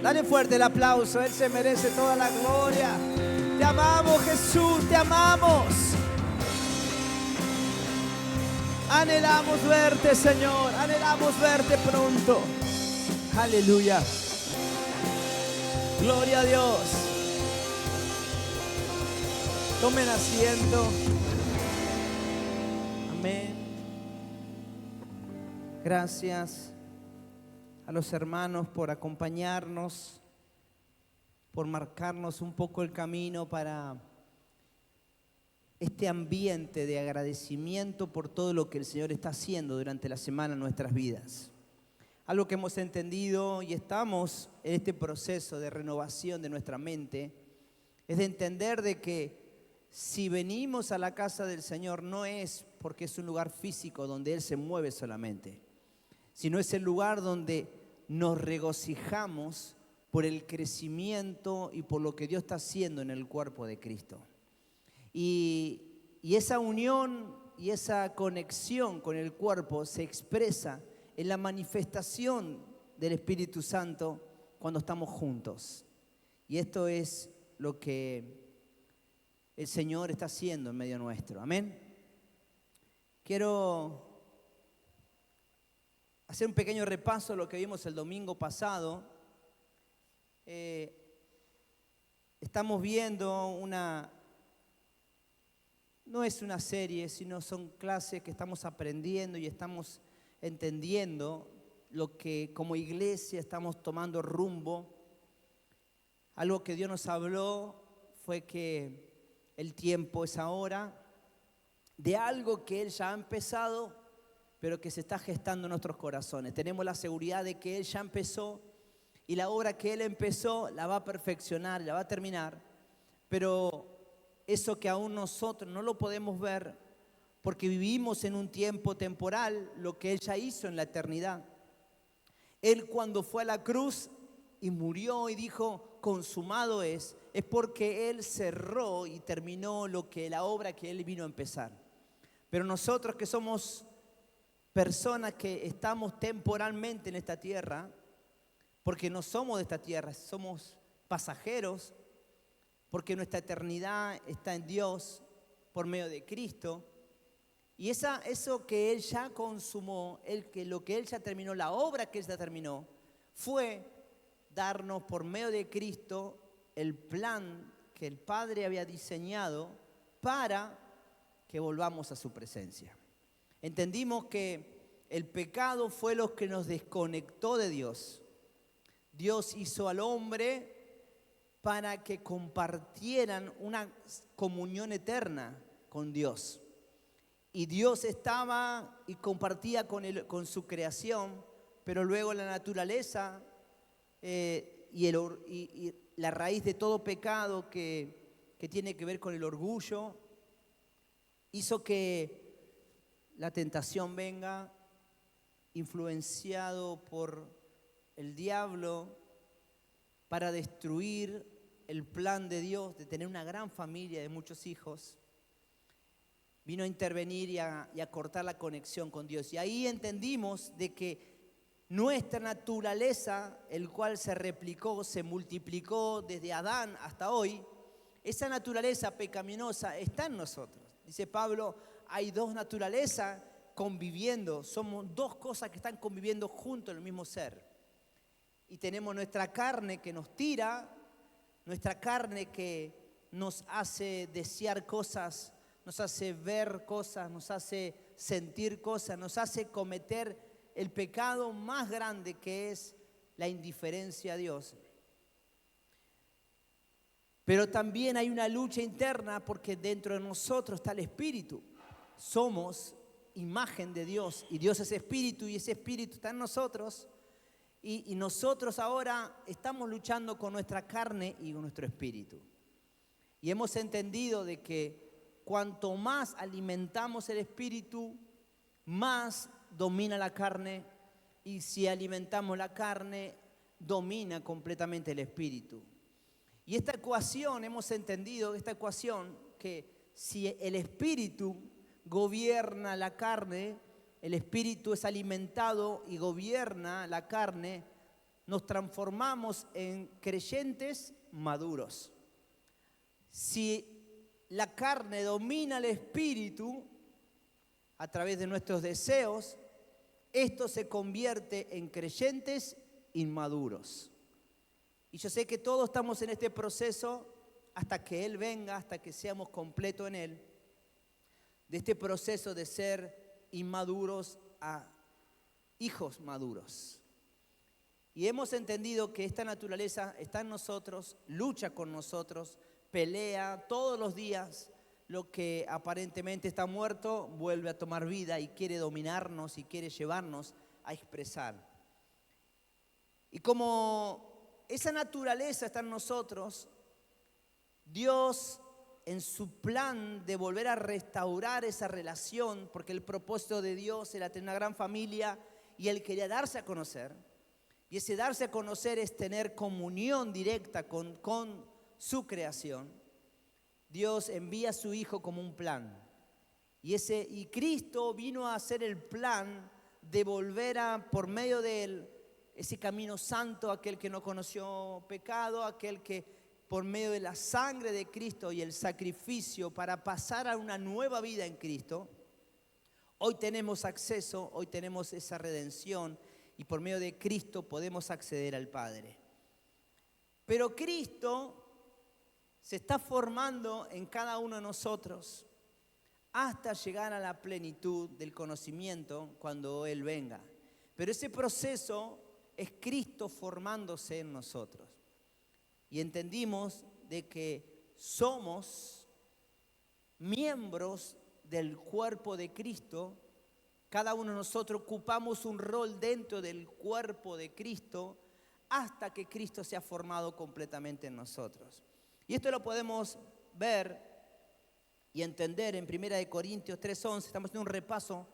Dale fuerte el aplauso, Él se merece toda la gloria. Te amamos, Jesús, te amamos. Anhelamos verte, Señor, anhelamos verte pronto. Aleluya. Gloria a Dios. Tomen asiento. Amén. Gracias a los hermanos por acompañarnos, por marcarnos un poco el camino para este ambiente de agradecimiento por todo lo que el Señor está haciendo durante la semana en nuestras vidas. Algo que hemos entendido y estamos en este proceso de renovación de nuestra mente es de entender de que si venimos a la casa del Señor no es porque es un lugar físico donde Él se mueve solamente, sino es el lugar donde nos regocijamos por el crecimiento y por lo que Dios está haciendo en el cuerpo de Cristo. Y esa unión y esa conexión con el cuerpo se expresa en la manifestación del Espíritu Santo cuando estamos juntos. Y esto es lo que el Señor está haciendo en medio nuestro. Amén. Quiero hacer un pequeño repaso de lo que vimos el domingo pasado. Estamos viendo no es una serie, sino son clases que estamos aprendiendo y estamos entendiendo lo que como iglesia estamos tomando rumbo. Algo que Dios nos habló fue que el tiempo es ahora, de algo que Él ya ha empezado, pero que se está gestando en nuestros corazones. Tenemos la seguridad de que Él ya empezó y la obra que Él empezó la va a perfeccionar, la va a terminar, pero eso que aún nosotros no lo podemos ver porque vivimos en un tiempo temporal, lo que Él ya hizo en la eternidad. Él cuando fue a la cruz y murió y dijo, consumado es porque Él cerró y terminó la obra que Él vino a empezar. Pero nosotros que somos personas que estamos temporalmente en esta tierra, porque no somos de esta tierra, somos pasajeros, porque nuestra eternidad está en Dios por medio de Cristo. Y eso que Él ya consumó, lo que Él ya terminó, la obra que Él ya terminó, fue darnos por medio de Cristo el plan que el Padre había diseñado para que volvamos a su presencia. Entendimos que el pecado fue lo que nos desconectó de Dios. Dios hizo al hombre para que compartieran una comunión eterna con Dios. Y Dios estaba y compartía con su creación, pero luego la naturaleza y la raíz de todo pecado que tiene que ver con el orgullo, hizo que la tentación venga, influenciado por el diablo, para destruir el plan de Dios de tener una gran familia de muchos hijos. Vino a intervenir y a cortar la conexión con Dios. Y ahí entendimos de que nuestra naturaleza, el cual se replicó, se multiplicó desde Adán hasta hoy, esa naturaleza pecaminosa está en nosotros. Dice Pablo, hay dos naturalezas conviviendo, somos dos cosas que están conviviendo juntos en el mismo ser. Y tenemos nuestra carne que nos tira, nuestra carne que nos hace desear cosas, nos hace ver cosas, nos hace sentir cosas, nos hace cometer el pecado más grande que es la indiferencia a Dios. Pero también hay una lucha interna porque dentro de nosotros está el Espíritu. Somos imagen de Dios y Dios es Espíritu y ese Espíritu está en nosotros. Y nosotros ahora estamos luchando con nuestra carne y con nuestro espíritu. Y hemos entendido de que cuanto más alimentamos el espíritu, más domina la carne. Y si alimentamos la carne, domina completamente el espíritu. Y esta ecuación, hemos entendido esta ecuación, que si el espíritu gobierna la carne, el espíritu es alimentado y gobierna la carne, nos transformamos en creyentes maduros. Si la carne domina el espíritu a través de nuestros deseos, esto se convierte en creyentes inmaduros. Y yo sé que todos estamos en este proceso hasta que Él venga, hasta que seamos completos en Él, de este proceso de ser inmaduros a hijos maduros. Y hemos entendido que esta naturaleza está en nosotros, lucha con nosotros, pelea todos los días. Lo que aparentemente está muerto vuelve a tomar vida y quiere dominarnos y quiere llevarnos a expresar. Y como esa naturaleza está en nosotros, Dios, en su plan de volver a restaurar esa relación, porque el propósito de Dios era tener una gran familia y Él quería darse a conocer. Y ese darse a conocer es tener comunión directa con su creación. Dios envía a su Hijo como un plan. Y Cristo vino a hacer el plan de volver por medio de Él, ese camino santo, aquel que no conoció pecado, aquel que por medio de la sangre de Cristo y el sacrificio para pasar a una nueva vida en Cristo, hoy tenemos acceso, hoy tenemos esa redención y por medio de Cristo podemos acceder al Padre. Pero Cristo se está formando en cada uno de nosotros hasta llegar a la plenitud del conocimiento cuando Él venga. Pero ese proceso es Cristo formándose en nosotros. Y entendimos de que somos miembros del cuerpo de Cristo. Cada uno de nosotros ocupamos un rol dentro del cuerpo de Cristo hasta que Cristo sea formado completamente en nosotros. Y esto lo podemos ver y entender en 1 Corintios 3:11. Estamos haciendo un repaso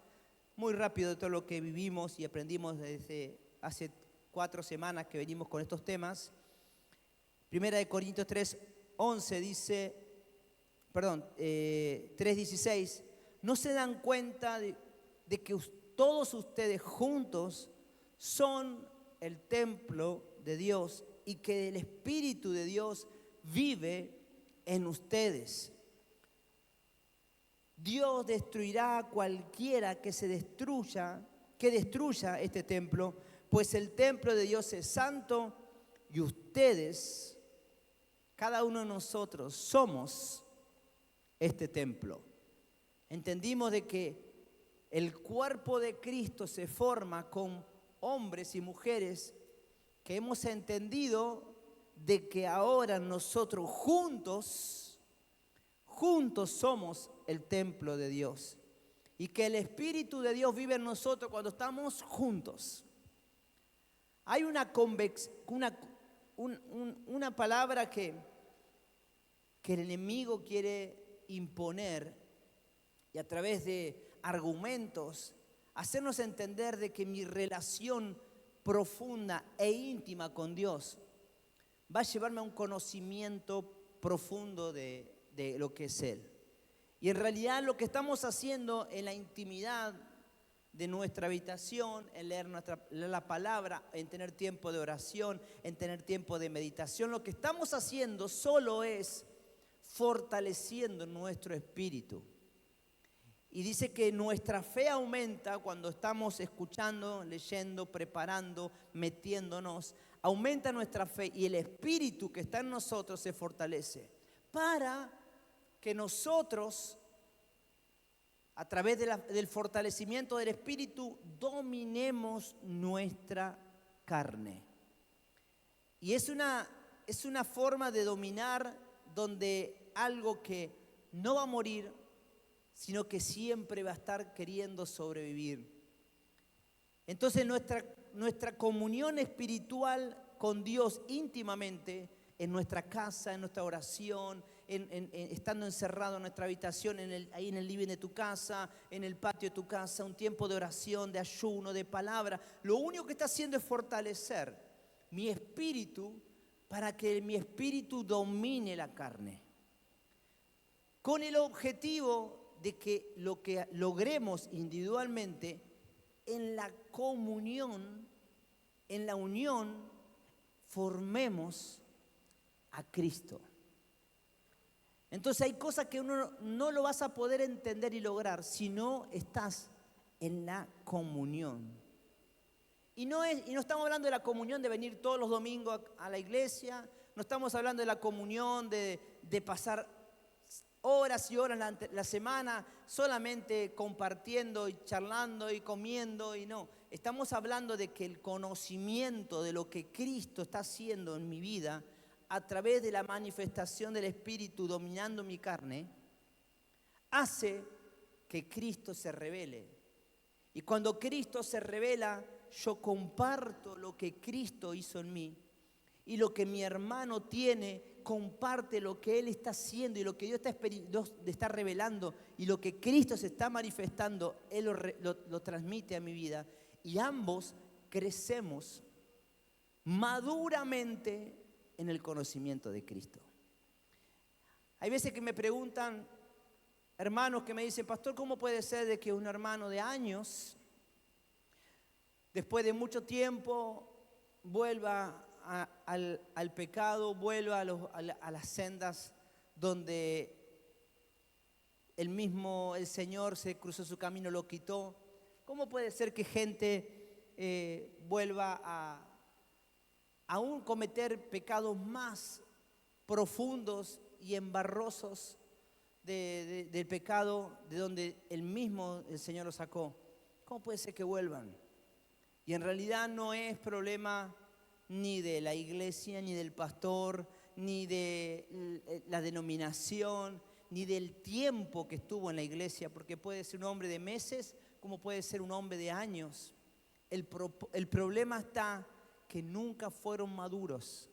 muy rápido de todo lo que vivimos y aprendimos desde hace 4 semanas que venimos con estos temas. 1 Corintios 3:11 dice, 3:16, ¿no se dan cuenta de que todos ustedes juntos son el templo de Dios y que el Espíritu de Dios vive en ustedes? Dios destruirá a cualquiera que destruya este templo, pues el templo de Dios es santo y ustedes, cada uno de nosotros, somos este templo. Entendimos de que el cuerpo de Cristo se forma con hombres y mujeres que hemos entendido de que ahora nosotros juntos somos el templo de Dios y que el Espíritu de Dios vive en nosotros cuando estamos juntos. Hay una palabra que el enemigo quiere imponer y a través de argumentos hacernos entender de que mi relación profunda e íntima con Dios va a llevarme a un conocimiento profundo de lo que es Él. Y en realidad lo que estamos haciendo en la intimidad de nuestra habitación, en leer la palabra, en tener tiempo de oración, en tener tiempo de meditación, lo que estamos haciendo solo es fortaleciendo nuestro espíritu. Y dice que nuestra fe aumenta cuando estamos escuchando, leyendo, preparando, metiéndonos. Aumenta nuestra fe y el espíritu que está en nosotros se fortalece para que nosotros, a través del fortalecimiento del espíritu, dominemos nuestra carne. Y es una forma de dominar donde algo que no va a morir, sino que siempre va a estar queriendo sobrevivir. Entonces nuestra comunión espiritual con Dios íntimamente, en nuestra casa, en nuestra oración, estando encerrado en nuestra habitación, ahí en el living de tu casa, en el patio de tu casa, un tiempo de oración, de ayuno, de palabra, lo único que está haciendo es fortalecer mi espíritu para que mi espíritu domine la carne, con el objetivo de que lo que logremos individualmente en la comunión, en la unión formemos a Cristo. Entonces hay cosas que uno no lo vas a poder entender y lograr si no estás en la comunión. Y no estamos hablando de la comunión de venir todos los domingos a la iglesia, no estamos hablando de la comunión de pasar horas y horas la semana solamente compartiendo y charlando y comiendo, y no. Estamos hablando de que el conocimiento de lo que Cristo está haciendo en mi vida a través de la manifestación del Espíritu dominando mi carne, hace que Cristo se revele. Y cuando Cristo se revela, yo comparto lo que Cristo hizo en mí. Y lo que mi hermano tiene, comparte lo que él está haciendo y lo que Dios está revelando. Y lo que Cristo se está manifestando, Él lo transmite a mi vida. Y ambos crecemos maduramente en el conocimiento de Cristo. Hay veces que me preguntan, hermanos que me dicen, pastor, ¿cómo puede ser de que un hermano de años, después de mucho tiempo, vuelva al pecado, vuelva a las sendas donde el Señor se cruzó su camino, lo quitó? ¿Cómo puede ser que gente vuelva a aún cometer pecados más profundos y embarrosos del pecado de donde el Señor lo sacó? ¿Cómo puede ser que vuelvan? Y en realidad no es problema ni de la iglesia, ni del pastor, ni de la denominación, ni del tiempo que estuvo en la iglesia, porque puede ser un hombre de meses como puede ser un hombre de años. El problema está que nunca fueron maduros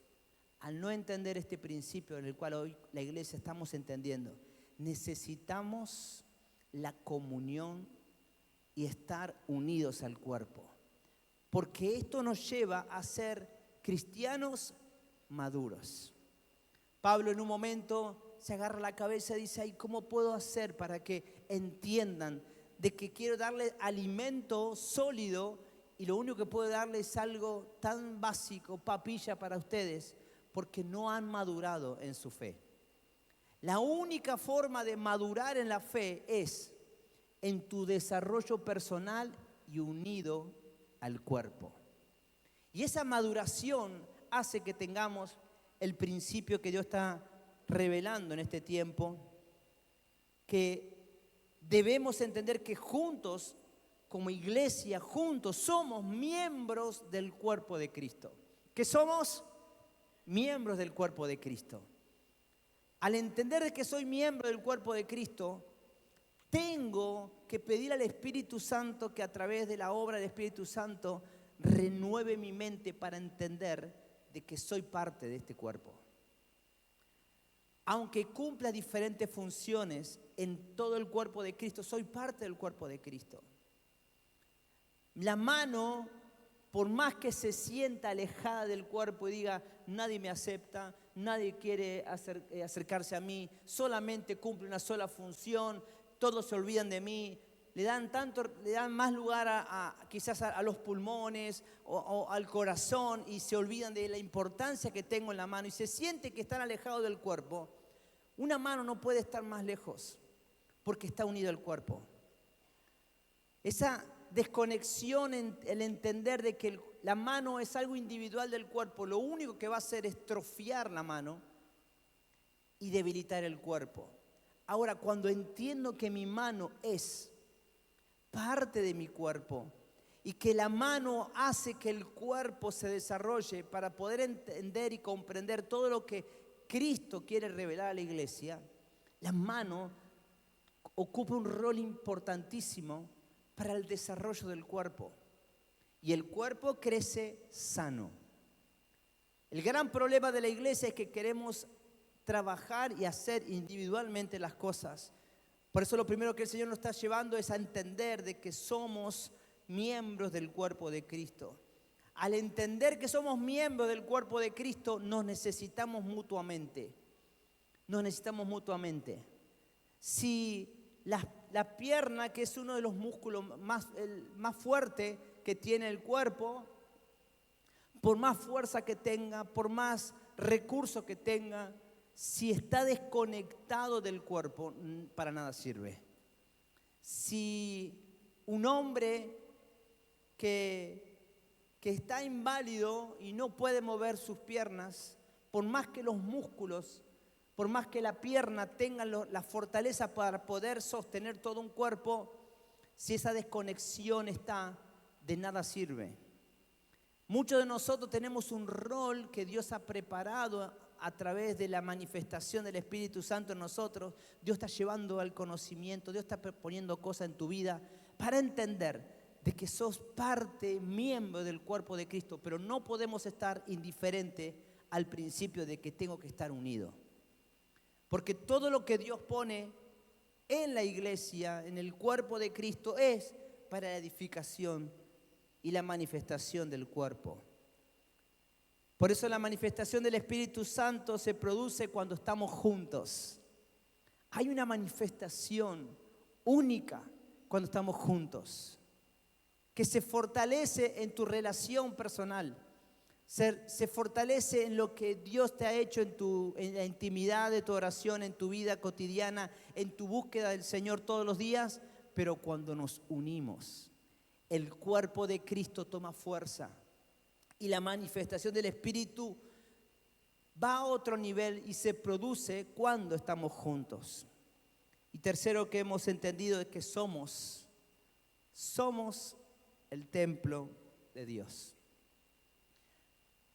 al no entender este principio en el cual hoy la iglesia estamos entendiendo. Necesitamos la comunión y estar unidos al cuerpo, porque esto nos lleva a ser cristianos maduros. Pablo en un momento se agarra la cabeza y dice, ay, ¿cómo puedo hacer para que entiendan de que quiero darles alimento sólido y lo único que puedo darles es algo tan básico, papilla para ustedes, porque no han madurado en su fe? La única forma de madurar en la fe es en tu desarrollo personal y unido al cuerpo. Y esa maduración hace que tengamos el principio que Dios está revelando en este tiempo, que debemos entender que juntos, como iglesia, juntos somos miembros del cuerpo de Cristo. Que somos miembros del cuerpo de Cristo. Al entender de que soy miembro del cuerpo de Cristo, tengo que pedir al Espíritu Santo que a través de la obra del Espíritu Santo renueve mi mente para entender de que soy parte de este cuerpo. Aunque cumpla diferentes funciones en todo el cuerpo de Cristo, soy parte del cuerpo de Cristo. La mano, por más que se sienta alejada del cuerpo y diga, nadie me acepta, nadie quiere acercarse a mí, solamente cumple una sola función, todos se olvidan de mí, le dan más lugar quizás a los pulmones o al corazón, y se olvidan de la importancia que tengo en la mano y se siente que están alejados del cuerpo. Una mano no puede estar más lejos porque está unido al cuerpo. Esa desconexión en el entender de que la mano es algo individual del cuerpo, lo único que va a hacer es atrofiar la mano y debilitar el cuerpo. Ahora, cuando entiendo que mi mano es parte de mi cuerpo y que la mano hace que el cuerpo se desarrolle para poder entender y comprender todo lo que Cristo quiere revelar a la iglesia, la mano ocupa un rol importantísimo para el desarrollo del cuerpo. Y el cuerpo crece sano. El gran problema de la iglesia es que queremos trabajar y hacer individualmente las cosas. Por eso lo primero que el Señor nos está llevando es a entender de que somos miembros del cuerpo de Cristo. Al entender que somos miembros del cuerpo de Cristo, nos necesitamos mutuamente. Nos necesitamos mutuamente. Si la pierna, que es uno de los músculos más fuertes que tiene el cuerpo, por más fuerza que tenga, por más recursos que tenga, si está desconectado del cuerpo, para nada sirve. Si un hombre que está inválido y no puede mover sus piernas, por más que los músculos, por más que la pierna tenga la fortaleza para poder sostener todo un cuerpo, si esa desconexión está, de nada sirve. Muchos de nosotros tenemos un rol que Dios ha preparado a través de la manifestación del Espíritu Santo en nosotros. Dios está llevando al conocimiento, Dios está poniendo cosas en tu vida para entender de que sos parte, miembro del cuerpo de Cristo, pero no podemos estar indiferentes al principio de que tengo que estar unido. Porque todo lo que Dios pone en la iglesia, en el cuerpo de Cristo, es para la edificación y la manifestación del cuerpo. Por eso la manifestación del Espíritu Santo se produce cuando estamos juntos. Hay una manifestación única cuando estamos juntos, que se fortalece en tu relación personal, se fortalece en lo que Dios te ha hecho en la intimidad de tu oración, en tu vida cotidiana, en tu búsqueda del Señor todos los días, pero cuando nos unimos, el cuerpo de Cristo toma fuerza y la manifestación del Espíritu va a otro nivel y se produce cuando estamos juntos. Y tercero que hemos entendido es que somos el templo de Dios.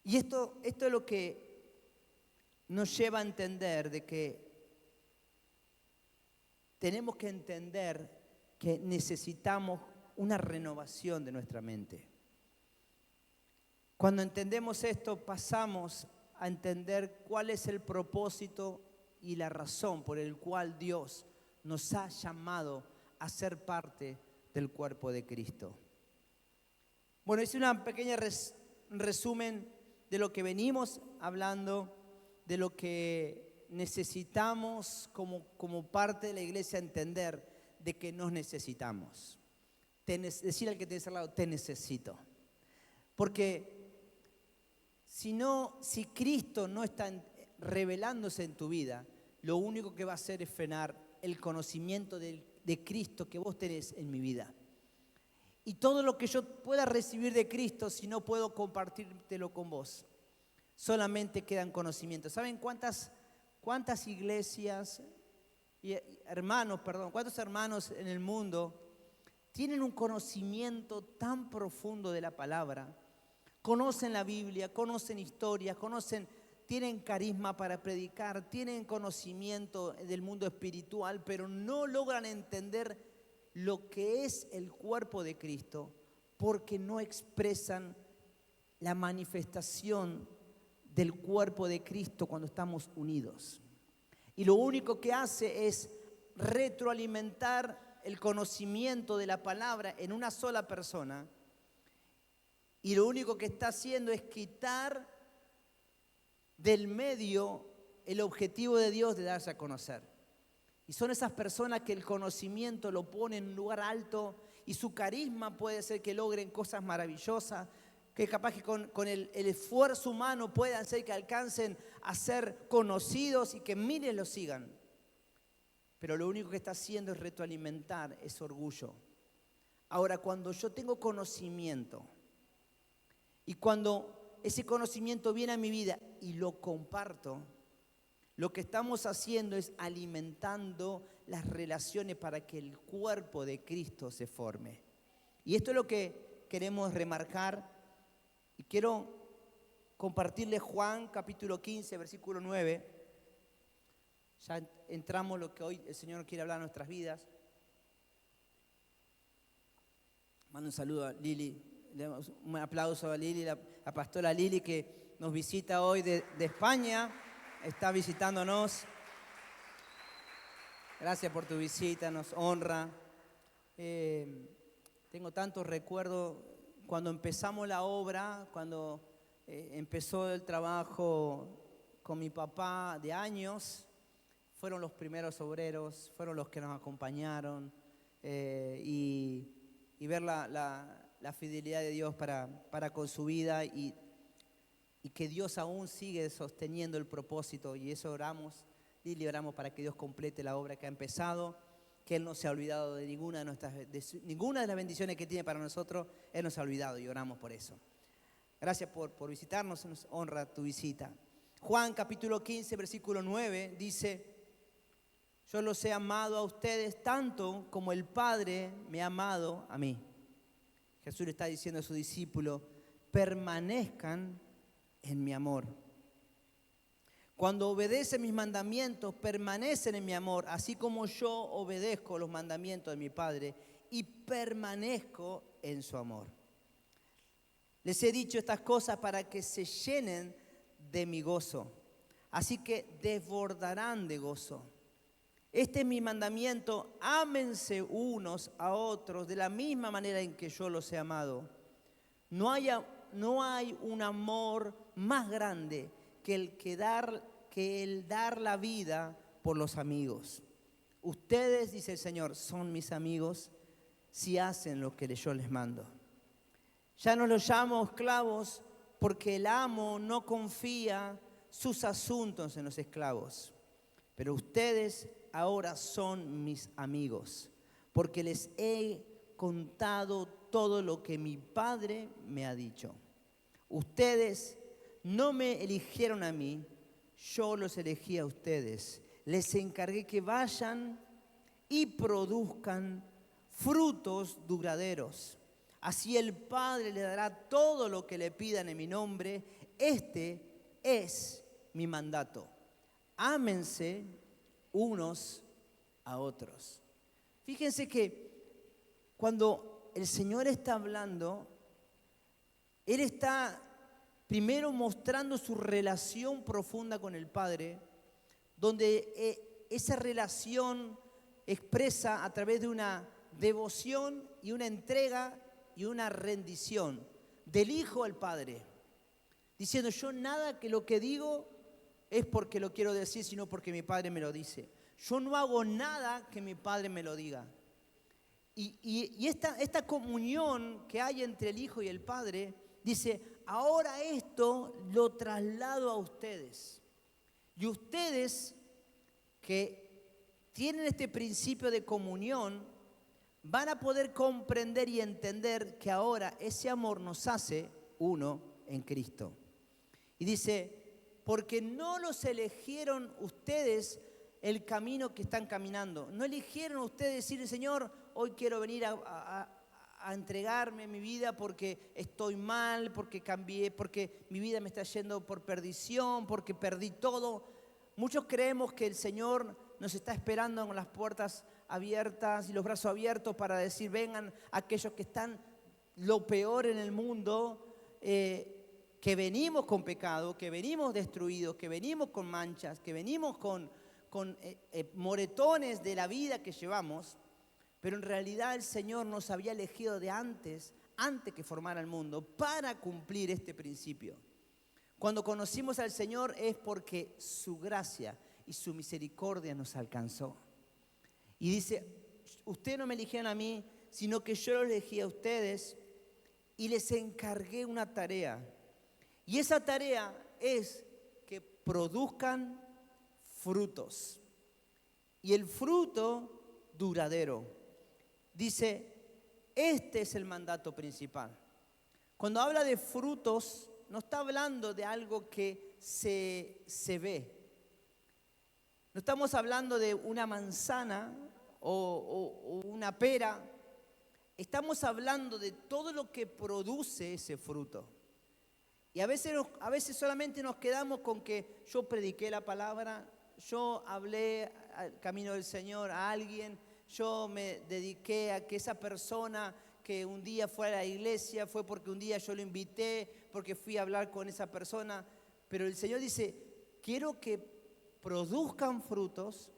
Y esto es lo que nos lleva a entender de que tenemos que entender que necesitamos una renovación de nuestra mente. Cuando entendemos esto, pasamos a entender cuál es el propósito y la razón por el cual Dios nos ha llamado a ser parte del cuerpo de Cristo. Bueno, hice una pequeña resumen de lo que venimos hablando, de lo que necesitamos como parte de la iglesia entender, de que nos necesitamos. Decir al que tienes al lado, te necesito. Porque si Cristo no está revelándose en tu vida, lo único que va a hacer es frenar el conocimiento de Cristo que vos tenés en mi vida. Y todo lo que yo pueda recibir de Cristo, si no puedo compartírtelo con vos, solamente quedan conocimientos. ¿Saben cuántas iglesias cuántos hermanos en el mundo tienen un conocimiento tan profundo de la palabra? Conocen la Biblia, conocen historias, tienen carisma para predicar, tienen conocimiento del mundo espiritual, pero no logran entender lo que es el cuerpo de Cristo porque no expresan la manifestación del cuerpo de Cristo cuando estamos unidos. Y lo único que hace es retroalimentar el conocimiento de la palabra en una sola persona. Y lo único que está haciendo es quitar del medio el objetivo de Dios de darse a conocer. Y son esas personas que el conocimiento lo ponen en un lugar alto y su carisma puede ser que logren cosas maravillosas, que capaz que con el esfuerzo humano puedan ser que alcancen a ser conocidos y que miles los sigan. Pero lo único que está haciendo es retroalimentar ese orgullo. Ahora, cuando yo tengo conocimiento y cuando ese conocimiento viene a mi vida y lo comparto, lo que estamos haciendo es alimentando las relaciones para que el cuerpo de Cristo se forme. Y esto es lo que queremos remarcar. Y quiero compartirles Juan capítulo 15, versículo 9. Ya entramos en lo que hoy el Señor quiere hablar en nuestras vidas. Mando un saludo a Lili, un aplauso a Lili, la pastora Lili que nos visita hoy de España. Está visitándonos. Gracias por tu visita, nos honra. Tengo tantos recuerdos cuando empezamos la obra, cuando empezó el trabajo con mi papá de años. Fueron los primeros obreros, fueron los que nos acompañaron y ver la fidelidad de Dios para con su vida y y que Dios aún sigue sosteniendo el propósito, y eso oramos y oramos para que Dios complete la obra que ha empezado, que Él no se ha olvidado de ninguna de las bendiciones que tiene para nosotros. Él no se ha olvidado y oramos por eso. Gracias por visitarnos, nos honra tu visita. Juan capítulo 15, versículo 9 dice: yo los he amado a ustedes tanto como el Padre me ha amado a mí. Jesús le está diciendo a sus discípulos: permanezcan en mi amor. Cuando obedecen mis mandamientos, permanecen en mi amor, así como yo obedezco los mandamientos de mi Padre y permanezco en su amor. Les he dicho estas cosas para que se llenen de mi gozo, así que desbordarán de gozo. Este es mi mandamiento: ámense unos a otros de la misma manera en que yo los he amado. No hay un amor más grande que el dar la vida por los amigos. Ustedes, dice el Señor, son mis amigos si hacen lo que yo les mando. Ya no los llamo esclavos porque el amo no confía sus asuntos en los esclavos. Pero ustedes ahora son mis amigos porque les he contado todo lo que mi Padre me ha dicho. Ustedes no me eligieron a mí, yo los elegí a ustedes. Les encargué que vayan y produzcan frutos duraderos. Así el Padre le dará todo lo que le pidan en mi nombre. Este es mi mandato: ámense unos a otros. Fíjense que cuando el Señor está hablando, Él está primero mostrando su relación profunda con el Padre, donde esa relación expresa a través de una devoción y una entrega y una rendición del Hijo al Padre, diciendo: yo nada que lo que digo es porque lo quiero decir, sino porque mi Padre me lo dice. Yo no hago nada que mi Padre me lo diga. Y esta comunión que hay entre el Hijo y el Padre, dice: ahora esto lo traslado a ustedes. Y ustedes que tienen este principio de comunión van a poder comprender y entender que ahora ese amor nos hace uno en Cristo. Y dice: porque no los eligieron ustedes el camino que están caminando. No eligieron ustedes decir: Señor, hoy quiero venir a entregarme mi vida porque estoy mal, porque cambié, porque mi vida me está yendo por perdición, porque perdí todo. Muchos creemos que el Señor nos está esperando con las puertas abiertas y los brazos abiertos para decir: vengan aquellos que están lo peor en el mundo, que venimos con pecado, que venimos destruidos, que venimos con manchas, que venimos con moretones de la vida que llevamos. Pero en realidad el Señor nos había elegido de antes que formara el mundo, para cumplir este principio. Cuando conocimos al Señor es porque su gracia y su misericordia nos alcanzó. Y dice: ustedes no me eligieron a mí, sino que yo los elegí a ustedes y les encargué una tarea. Y esa tarea es que produzcan frutos. Y el fruto duradero. Dice: este es el mandato principal. Cuando habla de frutos, no está hablando de algo que se ve. No estamos hablando de una manzana o una pera. Estamos hablando de todo lo que produce ese fruto. Y a veces solamente nos quedamos con que yo prediqué la palabra, yo hablé al camino del Señor a alguien, yo me dediqué a que esa persona que un día fue a la iglesia fue porque un día yo lo invité, porque fui a hablar con esa persona. Pero el Señor dice: quiero que produzcan frutos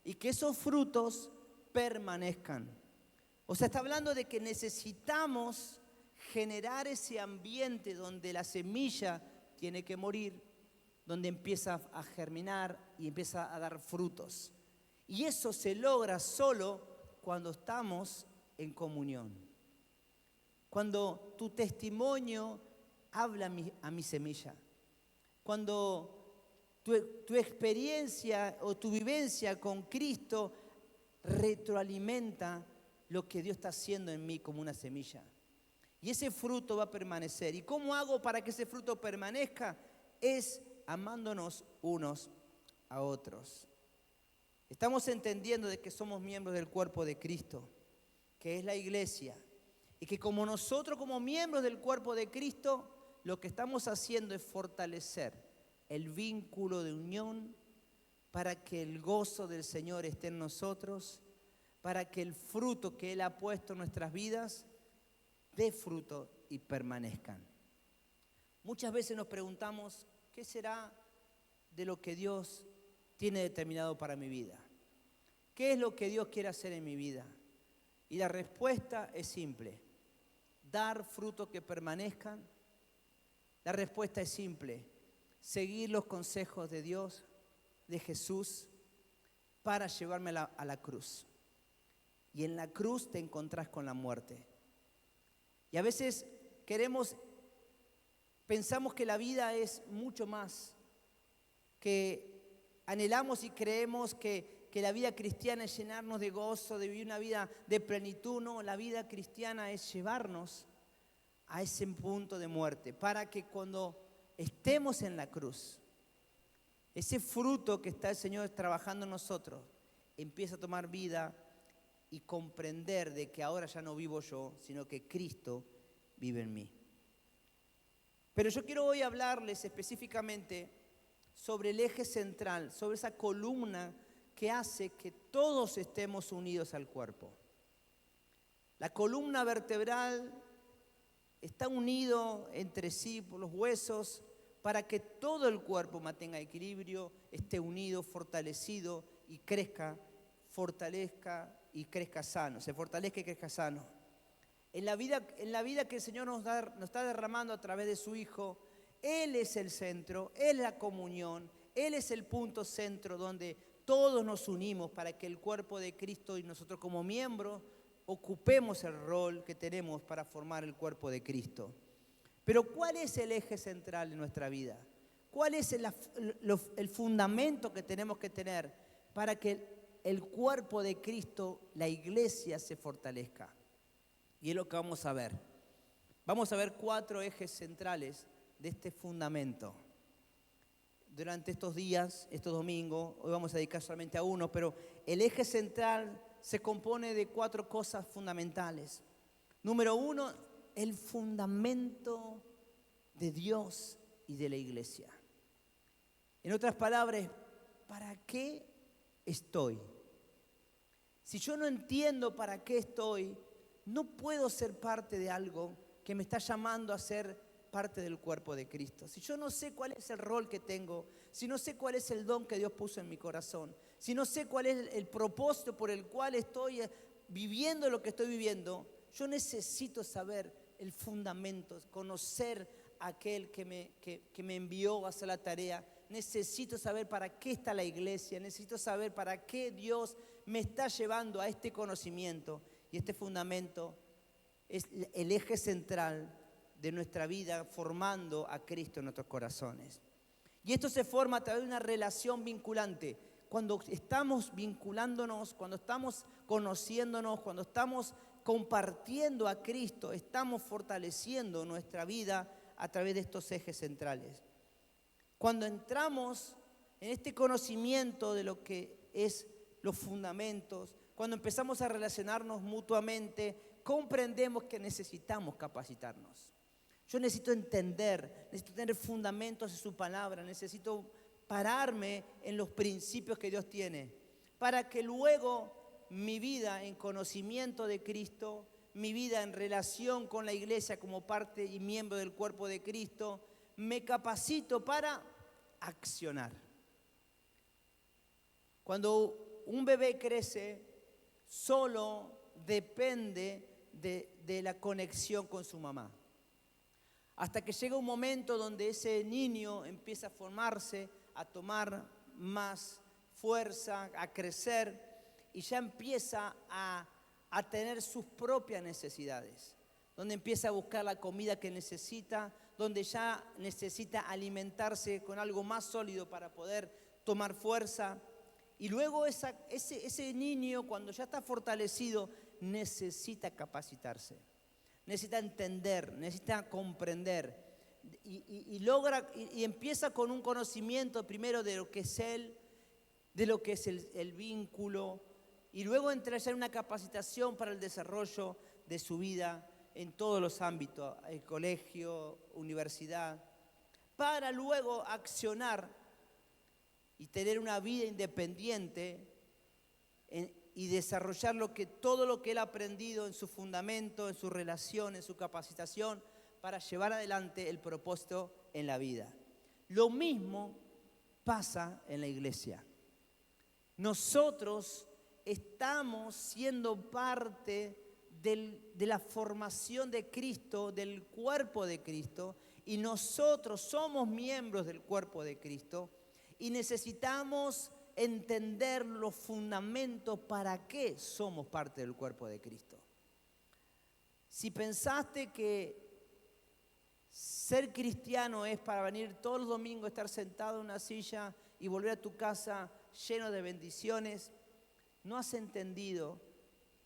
y que esos frutos permanezcan. O sea, está hablando de que necesitamos generar ese ambiente donde la semilla tiene que morir, donde empieza a germinar y empieza a dar frutos. Y eso se logra solo cuando estamos en comunión. Cuando tu testimonio habla a mi semilla. Cuando tu experiencia o tu vivencia con Cristo retroalimenta lo que Dios está haciendo en mí como una semilla. Y ese fruto va a permanecer. ¿Y cómo hago para que ese fruto permanezca? Es amándonos unos a otros. Estamos entendiendo de que somos miembros del cuerpo de Cristo, que es la iglesia. Y que como nosotros, como miembros del cuerpo de Cristo, lo que estamos haciendo es fortalecer el vínculo de unión para que el gozo del Señor esté en nosotros, para que el fruto que Él ha puesto en nuestras vidas dé fruto y permanezcan. Muchas veces nos preguntamos, ¿qué será de lo que Dios tiene determinado para mi vida? ¿Qué es lo que Dios quiere hacer en mi vida? Y la respuesta es simple: dar frutos que permanezcan. La respuesta es simple: seguir los consejos de Dios, de Jesús, para llevarme a la cruz. Y en la cruz te encontrás con la muerte. Y a veces pensamos que la vida es mucho más, que anhelamos y creemos que la vida cristiana es llenarnos de gozo, de vivir una vida de plenitud. No, la vida cristiana es llevarnos a ese punto de muerte, para que cuando estemos en la cruz, ese fruto que está el Señor trabajando en nosotros empiece a tomar vida y comprender de que ahora ya no vivo yo, sino que Cristo vive en mí. Pero yo quiero hoy hablarles específicamente sobre el eje central, sobre esa columna que hace que todos estemos unidos al cuerpo. La columna vertebral está unido entre sí por los huesos para que todo el cuerpo mantenga equilibrio, esté unido, fortalecido y crezca, fortalezca y crezca sano, se fortalezca y crezca sano. En la vida que el Señor nos está derramando a través de su Hijo, Él es el centro, Él es la comunión, Él es el punto centro donde todos nos unimos para que el cuerpo de Cristo y nosotros como miembros ocupemos el rol que tenemos para formar el cuerpo de Cristo. Pero ¿cuál es el eje central de nuestra vida? ¿Cuál es el fundamento que tenemos que tener para que el cuerpo de Cristo, la iglesia, se fortalezca? Y es lo que vamos a ver. Vamos a ver 4 ejes centrales de este fundamento. Durante estos días, estos domingos, hoy vamos a dedicar solamente a uno, pero el eje central se compone de 4 cosas fundamentales. Número 1, el fundamento de Dios y de la iglesia. En otras palabras, ¿para qué estoy? Si yo no entiendo para qué estoy, no puedo ser parte de algo que me está llamando a ser parte del cuerpo de Cristo. Si yo no sé cuál es el rol que tengo, si no sé cuál es el don que Dios puso en mi corazón, si no sé cuál es el propósito por el cual estoy viviendo lo que estoy viviendo, yo necesito saber el fundamento, conocer a aquel que me envió a hacer la tarea. Necesito saber para qué está la iglesia, necesito saber para qué Dios me está llevando a este conocimiento. Y este fundamento es el eje central de nuestra vida, formando a Cristo en nuestros corazones. Y esto se forma a través de una relación vinculante. Cuando estamos vinculándonos, cuando estamos conociéndonos, cuando estamos compartiendo a Cristo, estamos fortaleciendo nuestra vida a través de estos ejes centrales. Cuando entramos en este conocimiento de lo que es los fundamentos, cuando empezamos a relacionarnos mutuamente, comprendemos que necesitamos capacitarnos. Yo necesito entender, necesito tener fundamentos en su palabra, necesito pararme en los principios que Dios tiene, para que luego mi vida en conocimiento de Cristo, mi vida en relación con la iglesia como parte y miembro del cuerpo de Cristo, me capacito para accionar. Cuando un bebé crece, solo depende de la conexión con su mamá. Hasta que llega un momento donde ese niño empieza a formarse, a tomar más fuerza, a crecer y ya empieza a tener sus propias necesidades. Donde empieza a buscar la comida que necesita, donde ya necesita alimentarse con algo más sólido para poder tomar fuerza. Y luego ese niño, cuando ya está fortalecido, necesita capacitarse, necesita entender, necesita comprender. Y empieza con un conocimiento primero de lo que es él, de lo que es el vínculo, y luego entra ya en una capacitación para el desarrollo de su vida en todos los ámbitos, el colegio, universidad, para luego accionar y tener una vida independiente y desarrollar todo lo que él ha aprendido en su fundamento, en su relación, en su capacitación, para llevar adelante el propósito en la vida. Lo mismo pasa en la iglesia. Nosotros estamos siendo parte de la formación de Cristo, del cuerpo de Cristo, y nosotros somos miembros del cuerpo de Cristo y necesitamos entender los fundamentos para qué somos parte del cuerpo de Cristo. Si pensaste que ser cristiano es para venir todos los domingos, estar sentado en una silla y volver a tu casa lleno de bendiciones, no has entendido,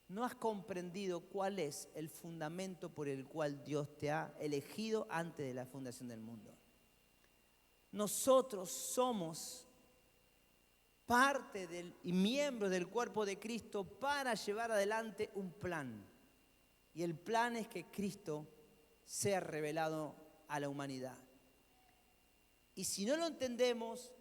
no has comprendido cuál es el fundamento por el cual Dios te ha elegido antes de la fundación del mundo. Nosotros somos parte y miembros del cuerpo de Cristo para llevar adelante un plan. Y el plan es que Cristo sea revelado a la humanidad. Y si no lo entendemos,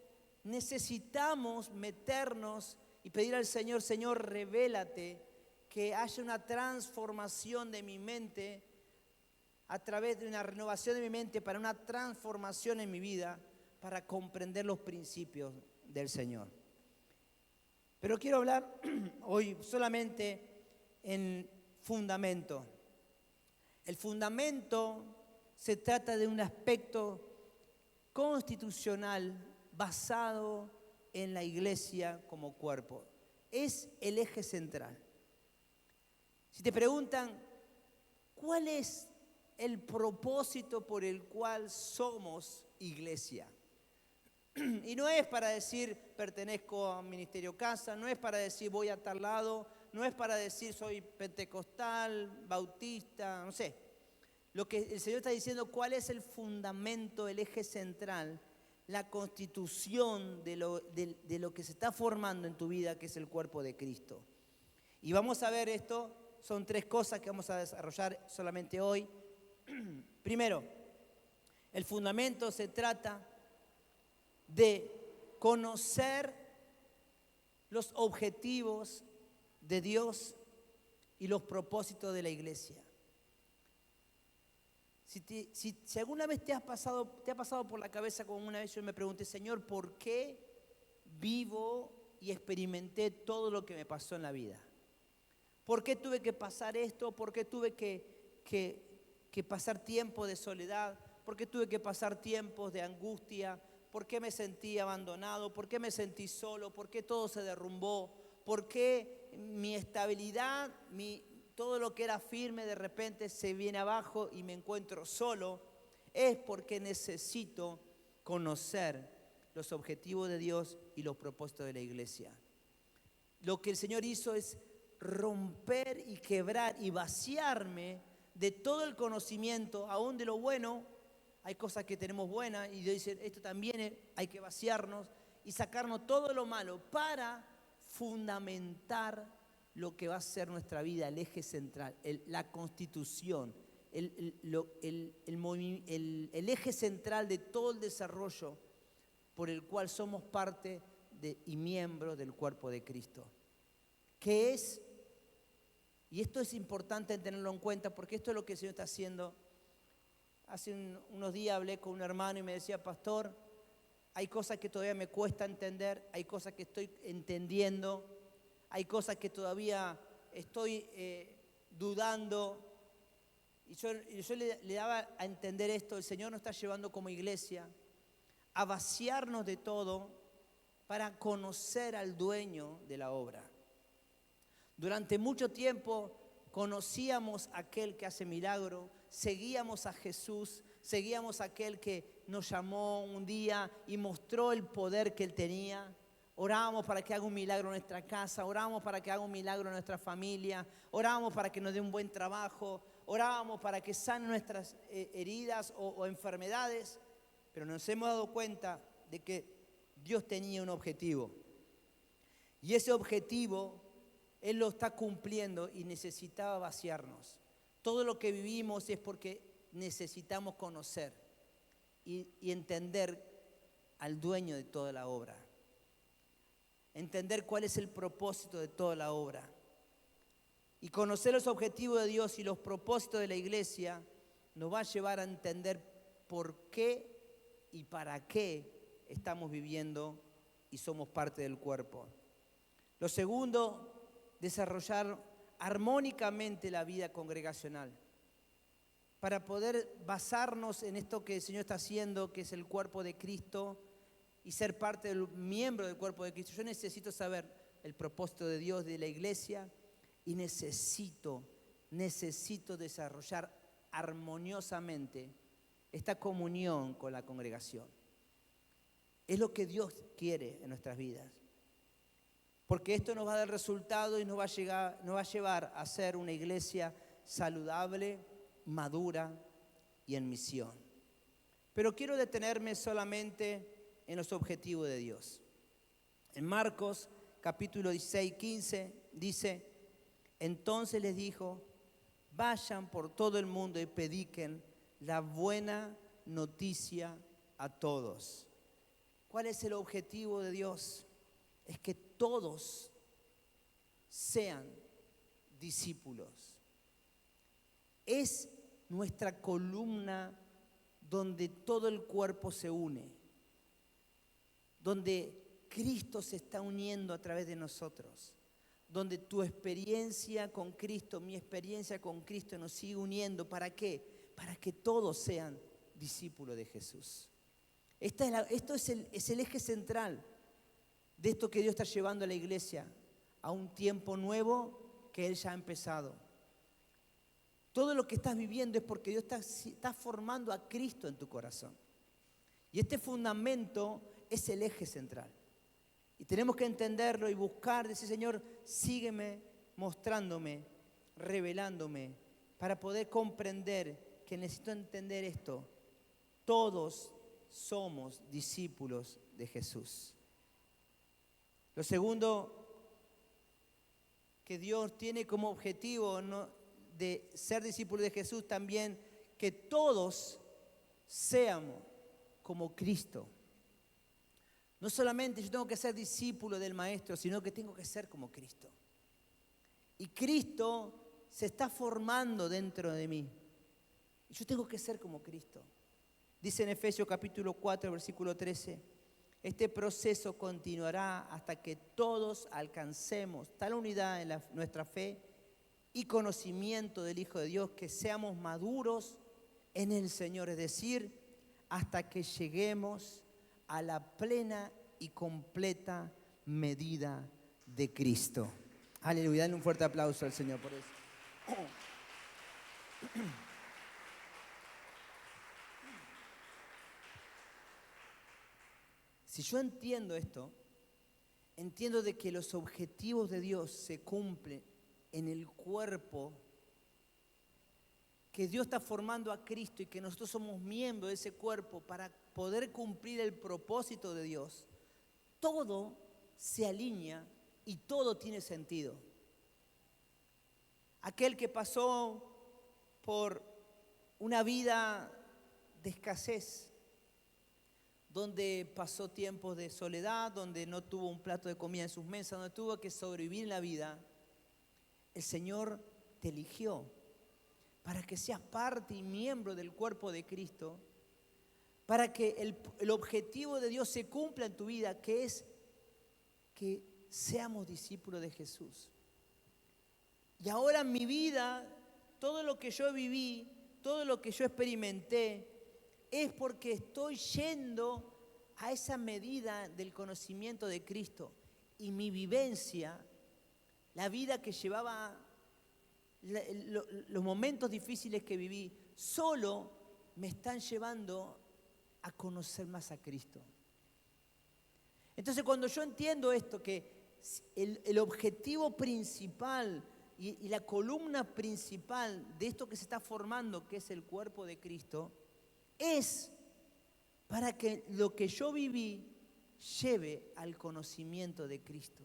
necesitamos meternos y pedir al Señor: Señor, revélate, que haya una transformación de mi mente a través de una renovación de mi mente para una transformación en mi vida, para comprender los principios del Señor. Pero quiero hablar hoy solamente en fundamento. El fundamento se trata de un aspecto constitucional basado en la iglesia como cuerpo. Es el eje central. Si te preguntan, ¿cuál es el propósito por el cual somos iglesia? Y no es para decir pertenezco a Ministerio Casa, no es para decir voy a tal lado, no es para decir soy pentecostal, bautista, no sé. Lo que el Señor está diciendo, ¿cuál es el fundamento, el eje central, la constitución de lo que se está formando en tu vida, que es el cuerpo de Cristo? Y vamos a ver esto, son 3 cosas que vamos a desarrollar solamente hoy. Primero, el fundamento se trata de conocer los objetivos de Dios y los propósitos de la iglesia. Si alguna vez te ha pasado por la cabeza, como una vez yo me pregunté, Señor, ¿por qué vivo y experimenté todo lo que me pasó en la vida? ¿Por qué tuve que pasar esto? ¿Por qué tuve que pasar tiempo de soledad? ¿Por qué tuve que pasar tiempos de angustia? ¿Por qué me sentí abandonado? ¿Por qué me sentí solo? ¿Por qué todo se derrumbó? ¿Por qué mi estabilidad, todo lo que era firme de repente se viene abajo y me encuentro solo? Es porque necesito conocer los objetivos de Dios y los propósitos de la iglesia. Lo que el Señor hizo es romper y quebrar y vaciarme de todo el conocimiento, aún de lo bueno. Hay cosas que tenemos buenas y Dios dice, esto también hay que vaciarnos y sacarnos todo lo malo para fundamentar lo que va a ser nuestra vida, el eje central, la constitución, el eje central de todo el desarrollo por el cual somos parte y miembros del cuerpo de Cristo. ¿Qué es? Y esto es importante tenerlo en cuenta porque esto es lo que el Señor está haciendo. Hace unos días hablé con un hermano y me decía, pastor, hay cosas que todavía me cuesta entender, hay cosas que estoy entendiendo, hay cosas que todavía estoy dudando. Y yo le daba a entender esto: el Señor nos está llevando como iglesia a vaciarnos de todo para conocer al dueño de la obra. Durante mucho tiempo conocíamos a aquel que hace milagros, seguíamos a Jesús, seguíamos a aquel que nos llamó un día y mostró el poder que Él tenía. Orábamos para que haga un milagro en nuestra casa, orábamos para que haga un milagro en nuestra familia, orábamos para que nos dé un buen trabajo, orábamos para que sane nuestras heridas o enfermedades, pero nos hemos dado cuenta de que Dios tenía un objetivo. Y ese objetivo Él lo está cumpliendo y necesitaba vaciarnos. Todo lo que vivimos es porque necesitamos conocer y entender al dueño de toda la obra. Entender cuál es el propósito de toda la obra. Y conocer los objetivos de Dios y los propósitos de la iglesia nos va a llevar a entender por qué y para qué estamos viviendo y somos parte del cuerpo. Lo segundo, desarrollar armónicamente la vida congregacional. Para poder basarnos en esto que el Señor está haciendo, que es el cuerpo de Cristo, y ser parte del miembro del cuerpo de Cristo, yo necesito saber el propósito de Dios, de la iglesia, y necesito desarrollar armoniosamente esta comunión con la congregación. Es lo que Dios quiere en nuestras vidas. Porque esto nos va a dar resultado y nos va a llevar a ser una iglesia saludable, madura y en misión. Pero quiero detenerme solamente en los objetivos de Dios. En Marcos capítulo 16, 15 dice: entonces les dijo, vayan por todo el mundo y prediquen la buena noticia a todos. ¿Cuál es el objetivo de Dios? Es que todos sean discípulos. Es nuestra columna donde todo el cuerpo se une, donde Cristo se está uniendo a través de nosotros, donde tu experiencia con Cristo, mi experiencia con Cristo nos sigue uniendo. ¿Para qué? Para que todos sean discípulos de Jesús. Esto es el eje central de esto que Dios está llevando a la iglesia, a un tiempo nuevo que Él ya ha empezado. Todo lo que estás viviendo es porque Dios está formando a Cristo en tu corazón. Y este fundamento es el eje central. Y tenemos que entenderlo y buscar, decir: Señor, sígueme mostrándome, revelándome, para poder comprender que necesito entender esto. Todos somos discípulos de Jesús. Lo segundo que Dios tiene como objetivo de ser discípulos de Jesús también, que todos seamos como Cristo. No solamente yo tengo que ser discípulo del Maestro, sino que tengo que ser como Cristo. Y Cristo se está formando dentro de mí. Y yo tengo que ser como Cristo. Dice en Efesios capítulo 4, versículo 13, este proceso continuará hasta que todos alcancemos tal unidad en nuestra fe y conocimiento del Hijo de Dios, que seamos maduros en el Señor, es decir, hasta que lleguemos a la plena y completa medida de Cristo. Aleluya, denle un fuerte aplauso al Señor por eso. Si yo entiendo esto, entiendo de que los objetivos de Dios se cumplen en el cuerpo, que Dios está formando a Cristo y que nosotros somos miembros de ese cuerpo para poder cumplir el propósito de Dios. Todo se alinea y todo tiene sentido. Aquel que pasó por una vida de escasez, donde pasó tiempos de soledad, donde no tuvo un plato de comida en sus mesas, donde tuvo que sobrevivir en la vida, el Señor te eligió para que seas parte y miembro del cuerpo de Cristo, para que el objetivo de Dios se cumpla en tu vida, que es que seamos discípulos de Jesús. Y ahora en mi vida, todo lo que yo viví, todo lo que yo experimenté, es porque estoy yendo a esa medida del conocimiento de Cristo. Y mi vivencia, la vida que llevaba, los momentos difíciles que viví, solo me están llevando a conocer más a Cristo. Entonces, cuando yo entiendo esto, que el objetivo principal y la columna principal de esto que se está formando, que es el cuerpo de Cristo, es para que lo que yo viví lleve al conocimiento de Cristo.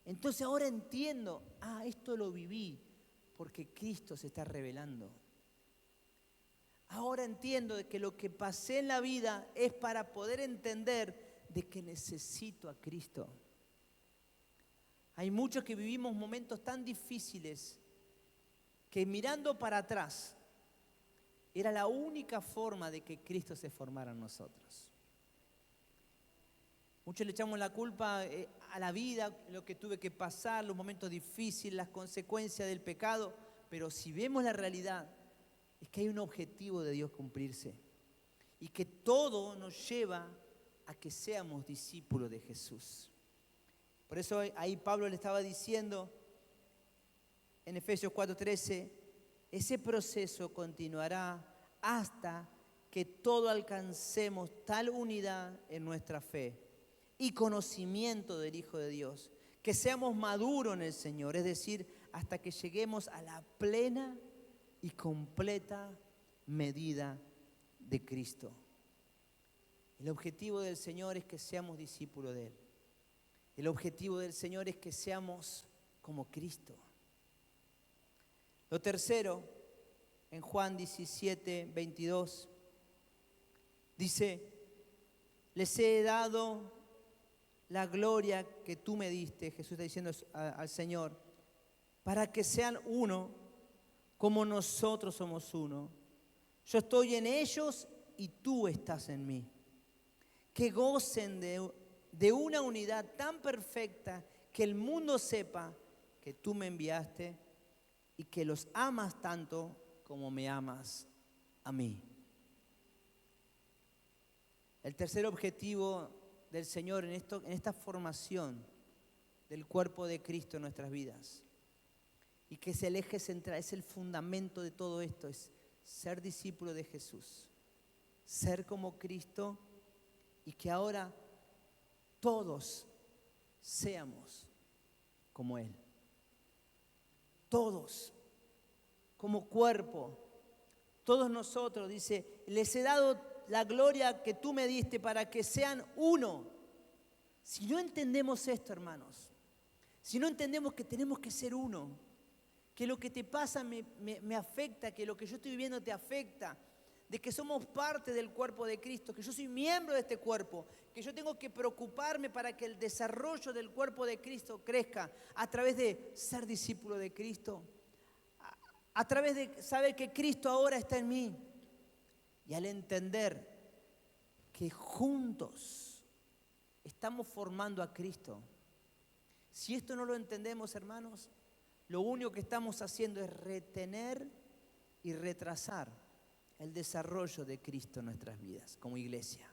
Entonces ahora entiendo, esto lo viví porque Cristo se está revelando. Ahora entiendo de que lo que pasé en la vida es para poder entender de que necesito a Cristo. Hay muchos que vivimos momentos tan difíciles que mirando para atrás era la única forma de que Cristo se formara en nosotros. Muchos le echamos la culpa a la vida, lo que tuve que pasar, los momentos difíciles, las consecuencias del pecado, pero si vemos la realidad, es que hay un objetivo de Dios cumplirse y que todo nos lleva a que seamos discípulos de Jesús. Por eso ahí Pablo le estaba diciendo en Efesios 4:13, ese proceso continuará hasta que todos alcancemos tal unidad en nuestra fe y conocimiento del Hijo de Dios, que seamos maduros en el Señor, es decir, hasta que lleguemos a la plena y completa medida de Cristo. El objetivo del Señor es que seamos discípulos de Él. El objetivo del Señor es que seamos como Cristo. Lo tercero, en Juan 17:22, dice, les he dado la gloria que tú me diste, Jesús está diciendo al Señor, para que sean uno como nosotros somos uno. Yo estoy en ellos y tú estás en mí. Que gocen de una unidad tan perfecta que el mundo sepa que tú me enviaste y que los amas tanto como me amas a mí. El tercer objetivo del Señor en esta formación del cuerpo de Cristo en nuestras vidas, y que es el eje central, es el fundamento de todo esto, es ser discípulo de Jesús, ser como Cristo, y que ahora todos seamos como Él. Todos, como cuerpo, todos nosotros, dice, les he dado la gloria que tú me diste para que sean uno. Si no entendemos esto, hermanos, si no entendemos que tenemos que ser uno, que lo que te pasa me afecta, que lo que yo estoy viviendo te afecta, de que somos parte del cuerpo de Cristo, que yo soy miembro de este cuerpo, que yo tengo que preocuparme para que el desarrollo del cuerpo de Cristo crezca a través de ser discípulo de Cristo, a través de saber que Cristo ahora está en mí, y al entender que juntos estamos formando a Cristo. Si esto no lo entendemos, hermanos, lo único que estamos haciendo es retener y retrasar el desarrollo de Cristo en nuestras vidas como iglesia.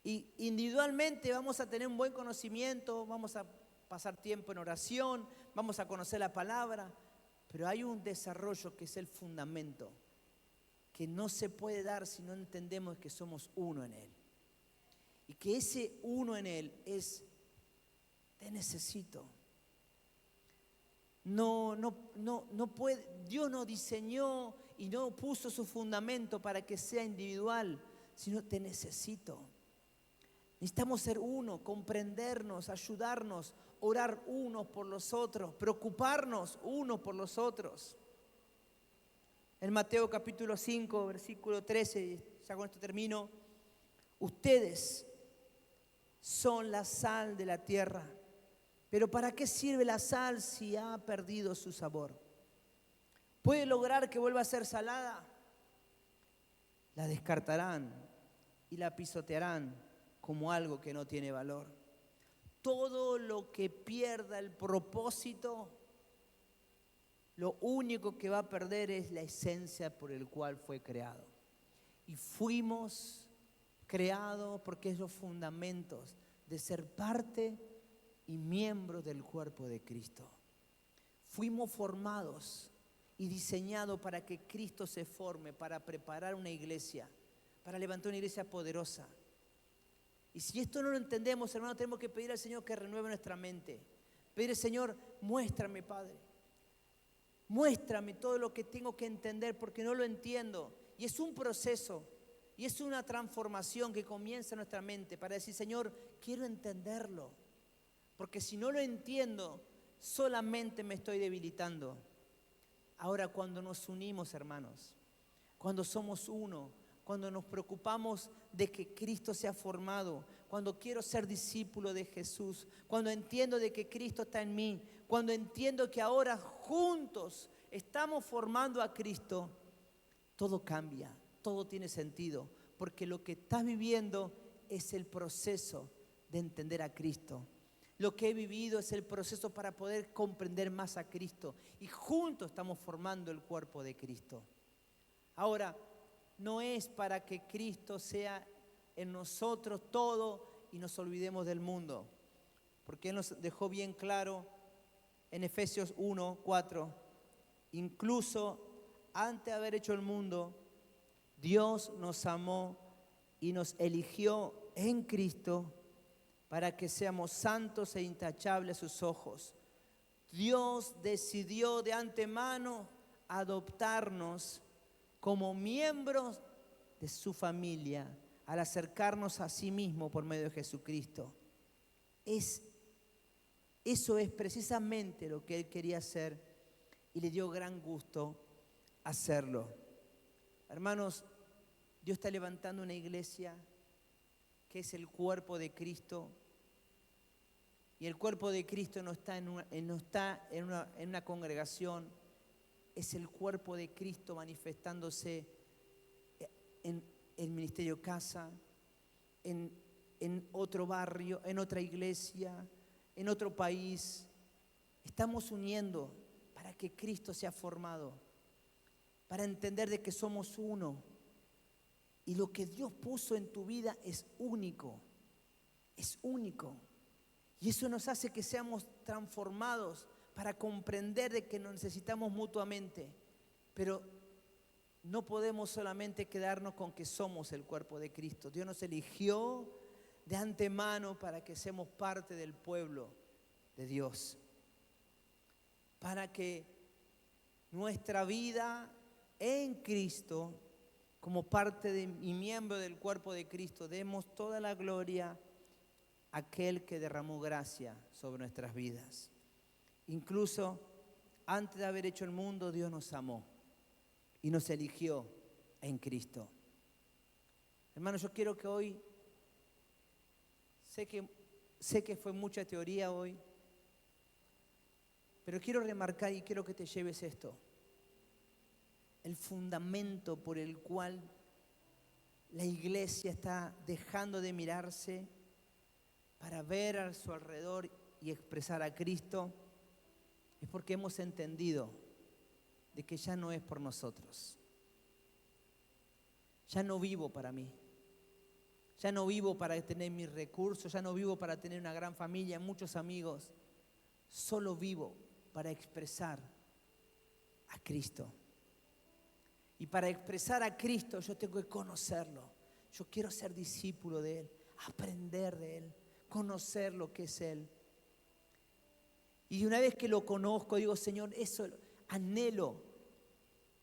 Y individualmente vamos a tener un buen conocimiento, vamos a pasar tiempo en oración, vamos a conocer la palabra, pero hay un desarrollo que es el fundamento, que no se puede dar si no entendemos que somos uno en Él. Y que ese uno en Él es, te necesito. No puede, Dios no diseñó y no puso su fundamento para que sea individual, sino te necesito. Necesitamos ser uno, comprendernos, ayudarnos, orar unos por los otros, preocuparnos unos por los otros. En Mateo capítulo 5, versículo 13, ya con esto termino, ustedes son la sal de la tierra, pero ¿para qué sirve la sal si ha perdido su sabor? ¿Puede lograr que vuelva a ser salada? La descartarán y la pisotearán como algo que no tiene valor. Todo lo que pierda el propósito, lo único que va a perder es la esencia por el cual fue creado. Y fuimos creados porque es los fundamentos de ser parte y miembros del cuerpo de Cristo. Fuimos formados y diseñado para que Cristo se forme, para preparar una iglesia, para levantar una iglesia poderosa. Y si esto no lo entendemos, hermano, tenemos que pedir al Señor que renueve nuestra mente. Pedir al Señor, muéstrame, Padre. Muéstrame todo lo que tengo que entender porque no lo entiendo. Y es un proceso, y es una transformación que comienza en nuestra mente para decir, Señor, quiero entenderlo. Porque si no lo entiendo, solamente me estoy debilitando. Ahora, cuando nos unimos, hermanos, cuando somos uno, cuando nos preocupamos de que Cristo sea formado, cuando quiero ser discípulo de Jesús, cuando entiendo de que Cristo está en mí, cuando entiendo que ahora juntos estamos formando a Cristo, todo cambia, todo tiene sentido, porque lo que estás viviendo es el proceso de entender a Cristo. Lo que he vivido es el proceso para poder comprender más a Cristo y juntos estamos formando el cuerpo de Cristo. Ahora, no es para que Cristo sea en nosotros todo y nos olvidemos del mundo, porque Él nos dejó bien claro en Efesios 1:4, incluso antes de haber hecho el mundo, Dios nos amó y nos eligió en Cristo para que seamos santos e intachables a sus ojos. Dios decidió de antemano adoptarnos como miembros de su familia al acercarnos a sí mismo por medio de Jesucristo. Eso es precisamente lo que Él quería hacer y le dio gran gusto hacerlo. Hermanos, Dios está levantando una iglesia que es el cuerpo de Cristo. Y el cuerpo de Cristo no está en una congregación, es el cuerpo de Cristo manifestándose en el ministerio casa, en otro barrio, en otra iglesia, en otro país. Estamos uniendo para que Cristo sea formado, para entender de que somos uno. Y lo que Dios puso en tu vida es único, es único. Y eso nos hace que seamos transformados para comprender de que nos necesitamos mutuamente. Pero no podemos solamente quedarnos con que somos el cuerpo de Cristo. Dios nos eligió de antemano para que seamos parte del pueblo de Dios. Para que nuestra vida en Cristo, como parte y miembro del cuerpo de Cristo, demos toda la gloria a aquel que derramó gracia sobre nuestras vidas. Incluso antes de haber hecho el mundo, Dios nos amó y nos eligió en Cristo. Hermanos, yo quiero que hoy, sé que fue mucha teoría hoy, pero quiero remarcar y quiero que te lleves esto. El fundamento por el cual la iglesia está dejando de mirarse para ver a su alrededor y expresar a Cristo, es porque hemos entendido de que ya no es por nosotros. Ya no vivo para mí. Ya no vivo para tener mis recursos, ya no vivo para tener una gran familia, muchos amigos. Solo vivo para expresar a Cristo. Y para expresar a Cristo yo tengo que conocerlo. Yo quiero ser discípulo de Él, aprender de Él, conocer lo que es Él. Y una vez que lo conozco, digo, Señor, eso anhelo,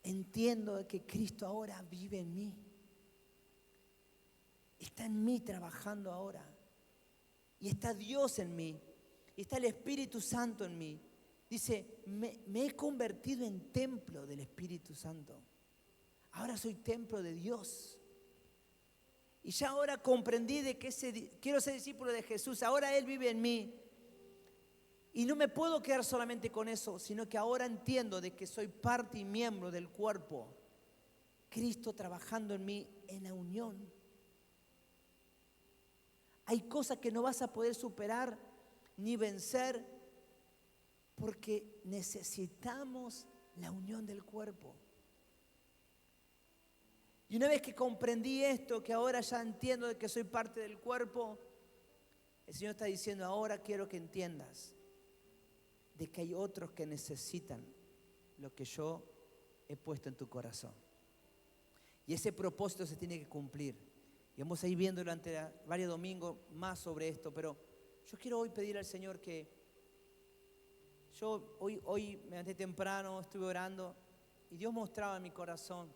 entiendo que Cristo ahora vive en mí. Está en mí trabajando ahora. Y está Dios en mí. Y está el Espíritu Santo en mí. Dice, me he convertido en templo del Espíritu Santo. Ahora soy templo de Dios. Y ya ahora comprendí de que quiero ser discípulo de Jesús. Ahora Él vive en mí. Y no me puedo quedar solamente con eso, sino que ahora entiendo de que soy parte y miembro del cuerpo. Cristo trabajando en mí en la unión. Hay cosas que no vas a poder superar ni vencer porque necesitamos la unión del cuerpo. Y una vez que comprendí esto, que ahora ya entiendo de que soy parte del cuerpo, el Señor está diciendo, ahora quiero que entiendas de que hay otros que necesitan lo que yo he puesto en tu corazón. Y ese propósito se tiene que cumplir. Y vamos a ir viendo durante varios domingos más sobre esto, pero yo quiero hoy pedir al Señor que yo hoy me levanté temprano, estuve orando y Dios mostraba en mi corazón.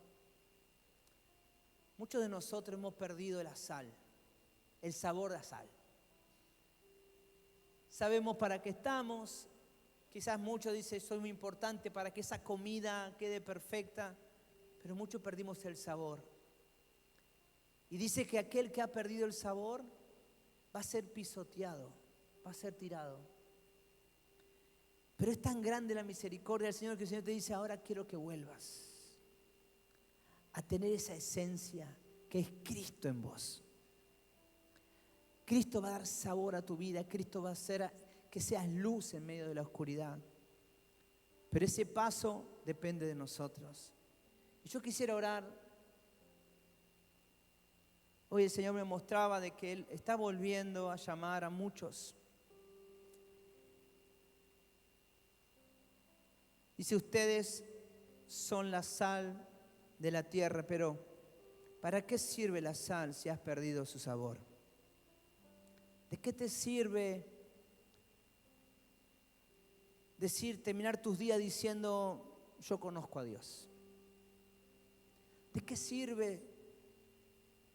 Muchos de nosotros hemos perdido la sal, el sabor de la sal. Sabemos para qué estamos. Quizás muchos dicen, soy muy importante para que esa comida quede perfecta, pero muchos perdimos el sabor. Y dice que aquel que ha perdido el sabor va a ser pisoteado, va a ser tirado. Pero es tan grande la misericordia del Señor que el Señor te dice, ahora quiero que vuelvas a tener esa esencia que es Cristo en vos. Cristo va a dar sabor a tu vida, Cristo va a hacer que seas luz en medio de la oscuridad. Pero ese paso depende de nosotros. Y yo quisiera orar. Hoy el Señor me mostraba de que Él está volviendo a llamar a muchos. Dice, ustedes son la sal de la tierra, pero ¿para qué sirve la sal si has perdido su sabor? ¿De qué te sirve terminar tus días diciendo, yo conozco a Dios? ¿De qué sirve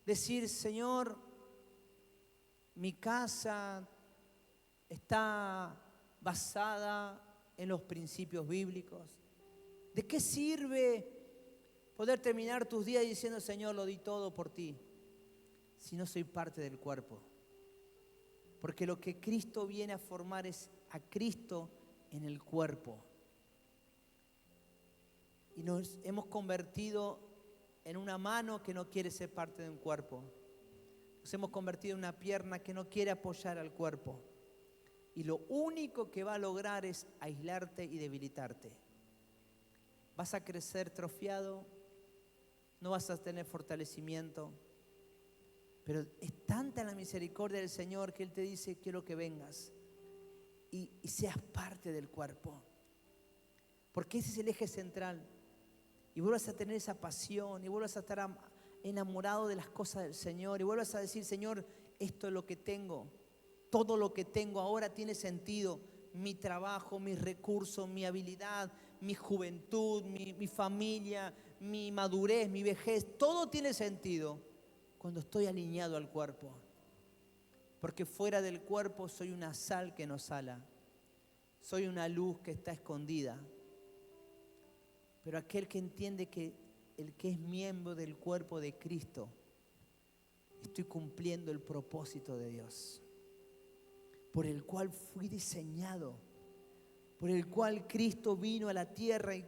decir, Señor, mi casa está basada en los principios bíblicos? ¿De qué sirve poder terminar tus días diciendo, Señor, lo di todo por ti, si no soy parte del cuerpo? Porque lo que Cristo viene a formar es a Cristo en el cuerpo. Y nos hemos convertido en una mano que no quiere ser parte de un cuerpo. Nos hemos convertido en una pierna que no quiere apoyar al cuerpo. Y lo único que va a lograr es aislarte y debilitarte. Vas a crecer atrofiado, no vas a tener fortalecimiento. Pero es tanta la misericordia del Señor que Él te dice, quiero que vengas y seas parte del cuerpo. Porque ese es el eje central. Y vuelvas a tener esa pasión, y vuelvas a estar enamorado de las cosas del Señor, y vuelvas a decir, Señor, esto es lo que tengo. Todo lo que tengo ahora tiene sentido. Mi trabajo, mis recursos, mi habilidad, mi juventud, mi familia, mi madurez, mi vejez, todo tiene sentido cuando estoy alineado al cuerpo. Porque fuera del cuerpo soy una sal que no sala. Soy una luz que está escondida. Pero aquel que entiende que el que es miembro del cuerpo de Cristo, estoy cumpliendo el propósito de Dios, por el cual fui diseñado, por el cual Cristo vino a la tierra y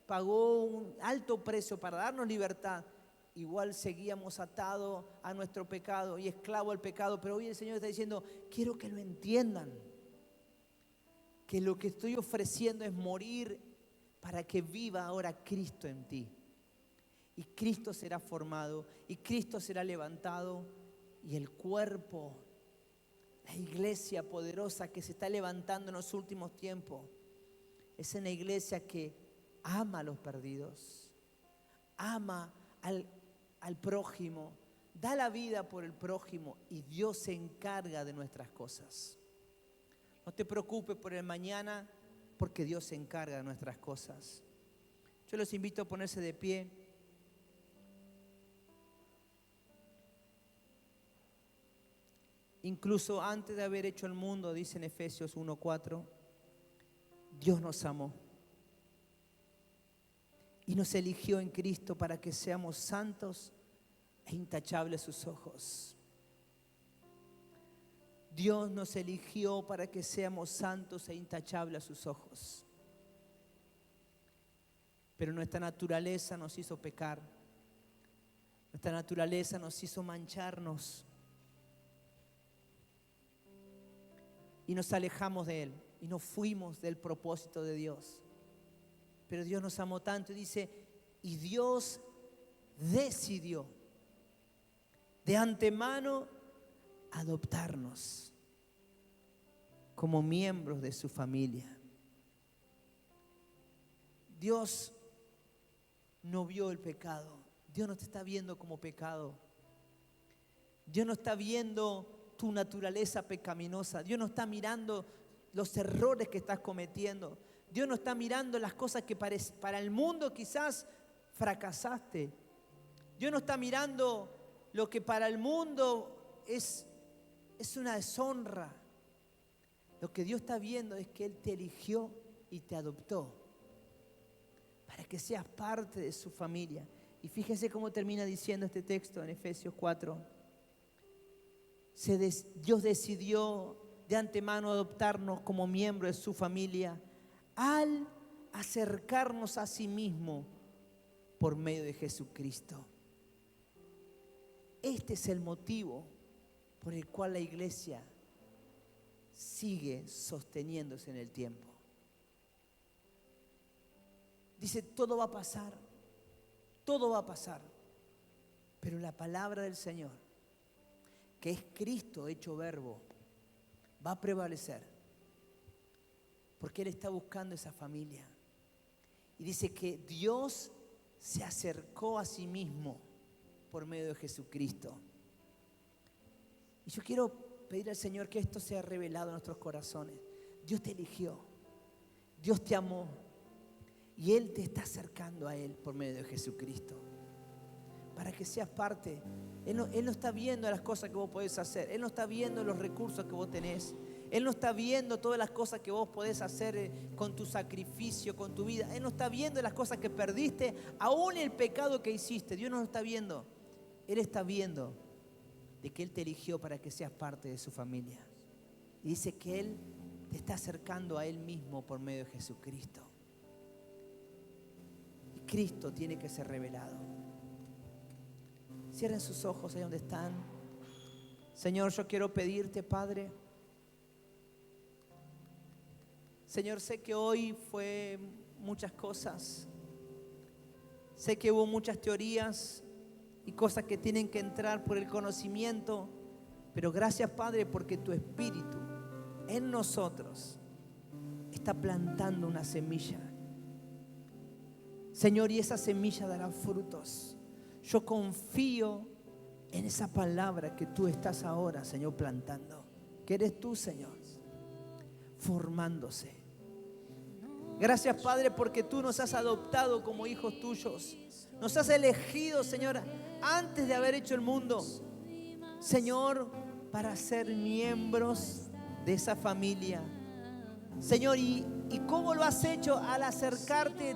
pagó un alto precio para darnos libertad. Igual seguíamos atados a nuestro pecado y esclavos al pecado, pero hoy el Señor está diciendo, quiero que lo entiendan, que lo que estoy ofreciendo es morir para que viva ahora Cristo en ti. Y Cristo será formado, y Cristo será levantado, y el cuerpo, la iglesia poderosa que se está levantando en los últimos tiempos, es una iglesia que ama a los perdidos, ama al prójimo, da la vida por el prójimo, y Dios se encarga de nuestras cosas. No te preocupes por el mañana, porque Dios se encarga de nuestras cosas. Yo los invito a ponerse de pie. Incluso antes de haber hecho el mundo, dice en Efesios 1:4, Dios nos amó y nos eligió en Cristo para que seamos santos e intachables a sus ojos. Dios nos eligió para que seamos santos e intachables a sus ojos. Pero nuestra naturaleza nos hizo pecar. Nuestra naturaleza nos hizo mancharnos. Y nos alejamos de Él. Y nos fuimos del propósito de Dios. Pero Dios nos amó tanto y dice, y Dios decidió de antemano adoptarnos como miembros de su familia. Dios no vio el pecado. Dios no te está viendo como pecado. Dios no está viendo tu naturaleza pecaminosa. Dios no está mirando los errores que estás cometiendo. Dios no está mirando las cosas que para el mundo quizás fracasaste. Dios no está mirando lo que para el mundo es una deshonra. Lo que Dios está viendo es que Él te eligió y te adoptó para que seas parte de su familia. Y fíjese cómo termina diciendo este texto en Efesios 4. Dios decidió de antemano adoptarnos como miembro de su familia al acercarnos a sí mismo por medio de Jesucristo. Este es el motivo por el cual la iglesia sigue sosteniéndose en el tiempo. Dice, todo va a pasar, pero la palabra del Señor, que es Cristo hecho verbo, va a prevalecer, porque Él está buscando esa familia. Y dice que Dios se acercó a sí mismo por medio de Jesucristo. Y yo quiero pedir al Señor que esto sea revelado en nuestros corazones. Dios te eligió, Dios te amó y Él te está acercando a Él por medio de Jesucristo para que seas parte. Él no está viendo las cosas que vos podés hacer. Él no está viendo los recursos que vos tenés. Él no está viendo todas las cosas que vos podés hacer con tu sacrificio, con tu vida. Él no está viendo las cosas que perdiste, aún el pecado que hiciste. Dios no lo está viendo. Él está viendo de que Él te eligió para que seas parte de su familia. Y dice que Él te está acercando a Él mismo por medio de Jesucristo. Y Cristo tiene que ser revelado. Cierren sus ojos ahí donde están. Señor, yo quiero pedirte, Padre. Señor, sé que hoy fue muchas cosas. Sé que hubo muchas teorías y cosas que tienen que entrar por el conocimiento. Pero gracias, Padre, porque tu Espíritu en nosotros está plantando una semilla. Señor, y esa semilla dará frutos. Yo confío en esa palabra que tú estás ahora, Señor, plantando. Que eres tú, Señor, formándose. Gracias, Padre, porque tú nos has adoptado como hijos tuyos. Nos has elegido, Señor, antes de haber hecho el mundo, Señor, para ser miembros de esa familia. Señor, ¿y cómo lo has hecho? Al acercarte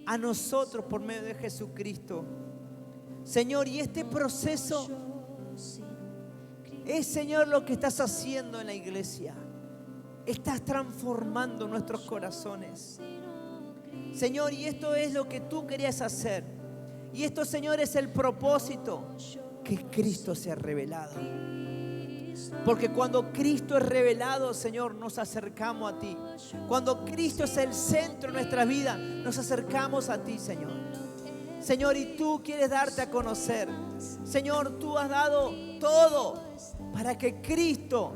a nosotros por medio de Jesucristo. Señor, y este proceso es, Señor, lo que estás haciendo en la iglesia. Estás transformando nuestros corazones. Señor, y esto es lo que tú querías hacer. Y esto, Señor, es el propósito, que Cristo sea revelado. Porque cuando Cristo es revelado, Señor, nos acercamos a ti. Cuando Cristo es el centro de nuestra vida, nos acercamos a ti, Señor. Señor, y tú quieres darte a conocer. Señor, tú has dado todo para que Cristo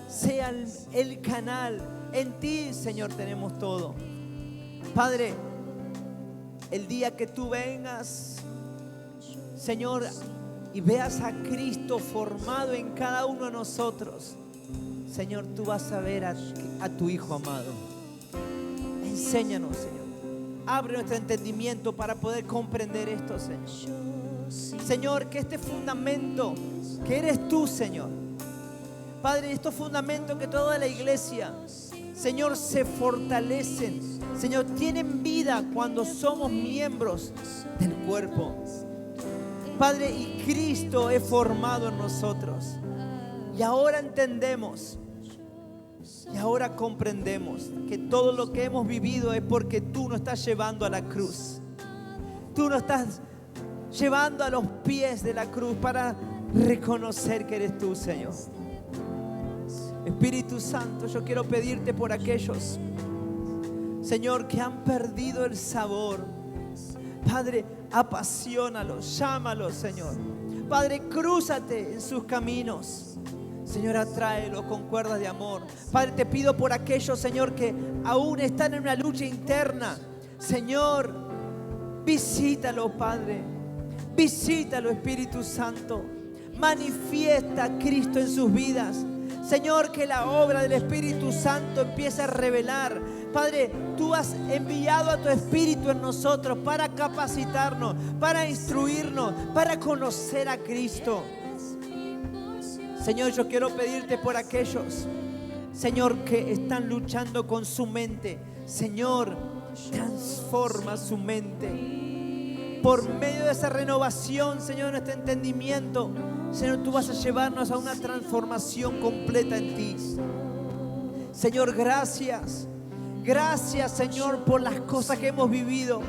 sea el canal. En ti, Señor, tenemos todo. Padre, el día que tú vengas, Señor, y veas a Cristo formado en cada uno de nosotros, Señor, tú vas a ver a tu Hijo amado. Enséñanos, Señor. Abre nuestro entendimiento para poder comprender esto, Señor. Señor, que este fundamento que eres tú, Señor, Padre, estos fundamentos que toda la iglesia, Señor, se fortalecen, Señor, tienen vida cuando somos miembros del cuerpo. Padre, y Cristo es formado en nosotros. Y ahora entendemos, y ahora comprendemos que todo lo que hemos vivido es porque tú nos estás llevando a la cruz. Tú nos estás llevando a los pies de la cruz para reconocer que eres tú, Señor. Espíritu Santo, yo quiero pedirte por aquellos, Señor, que han perdido el sabor. Padre, apaciónalos, llámalos, Señor. Padre, crúzate en sus caminos. Señor, atráelos con cuerdas de amor. Padre, te pido por aquellos, Señor, que aún están en una lucha interna. Señor, Visítalo, Padre. Visítalo, Espíritu Santo. Manifiesta a Cristo en sus vidas. Señor, que la obra del Espíritu Santo empiece a revelar. Padre, tú has enviado a tu Espíritu en nosotros para capacitarnos, para instruirnos, para conocer a Cristo. Señor, yo quiero pedirte por aquellos, Señor, que están luchando con su mente. Señor, transforma su mente. Por medio de esa renovación, Señor, nuestro entendimiento, Señor, tú vas a llevarnos a una transformación completa en ti. Señor, gracias. Gracias, Señor, por las cosas que hemos vivido.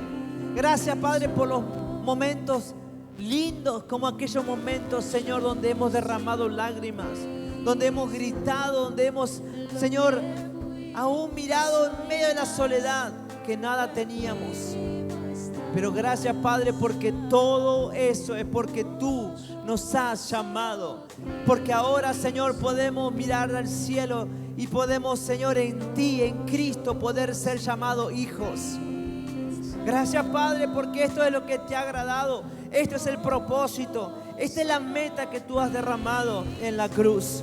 Gracias, Padre, por los momentos lindos, como aquellos momentos, Señor, donde hemos derramado lágrimas, donde hemos gritado, donde hemos, Señor, aún mirado en medio de la soledad que nada teníamos. Pero gracias, Padre, porque todo eso es porque tú nos has llamado. Porque ahora, Señor, podemos mirar al cielo y podemos, Señor, en ti, en Cristo, poder ser llamados hijos. Gracias, Padre, porque esto es lo que te ha agradado. Esto es el propósito. Esta es la meta que tú has derramado en la cruz.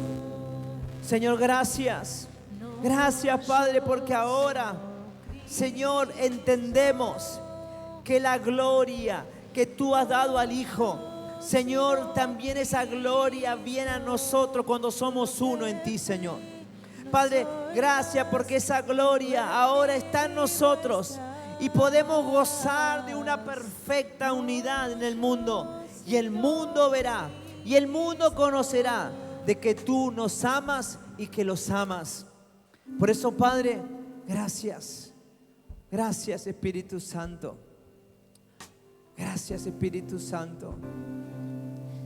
Señor, gracias. Gracias, Padre, porque ahora, Señor, entendemos que la gloria que tú has dado al Hijo, Señor, también esa gloria viene a nosotros cuando somos uno en ti, Señor. Padre, gracias porque esa gloria ahora está en nosotros y podemos gozar de una perfecta unidad en el mundo. Y el mundo verá y el mundo conocerá de que tú nos amas y que los amas. Por eso, Padre, gracias. Gracias, Espíritu Santo. Gracias, Espíritu Santo.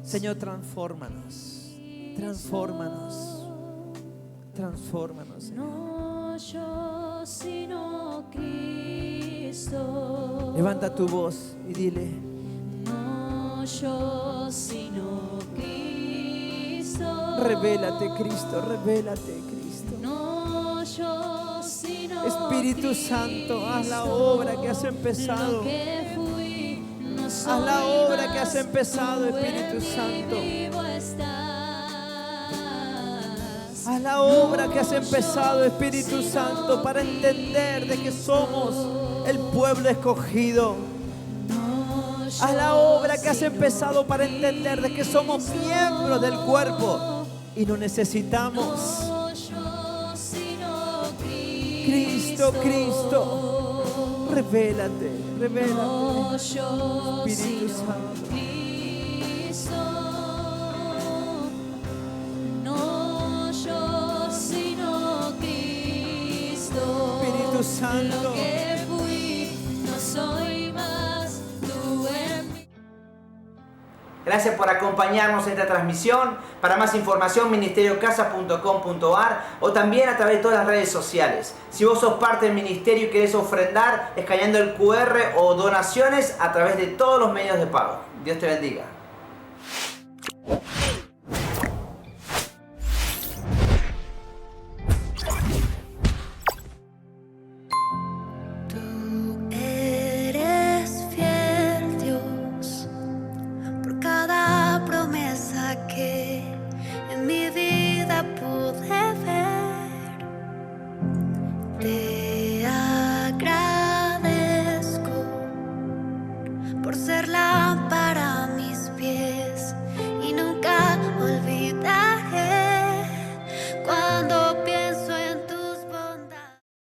Señor, transfórmanos. Transfórmanos. Transfórmanos, Señor. No yo, sino Cristo. Levanta tu voz y dile: No yo, sino Cristo. revélate, Cristo, revélate, Cristo. No yo, sino Espíritu Santo, haz la obra que has empezado. Lo que fui, no Haz soy la obra más, que has empezado, tú Espíritu en mí Santo. vivo estás. Haz la obra que has empezado, Espíritu Santo, para entender de que somos el pueblo escogido. Haz la obra que has empezado para entender de que somos miembros del cuerpo y no necesitamos. Cristo, Cristo, revélate, revélate, Espíritu Santo. Espíritu Santo. Que fui, no soy más, tú en mí. Gracias por acompañarnos en esta transmisión. Para más información, ministeriocasa.com.ar o también a través de todas las redes sociales. Si vos sos parte del ministerio y querés ofrendar, escaneando el QR o donaciones a través de todos los medios de pago. Dios te bendiga.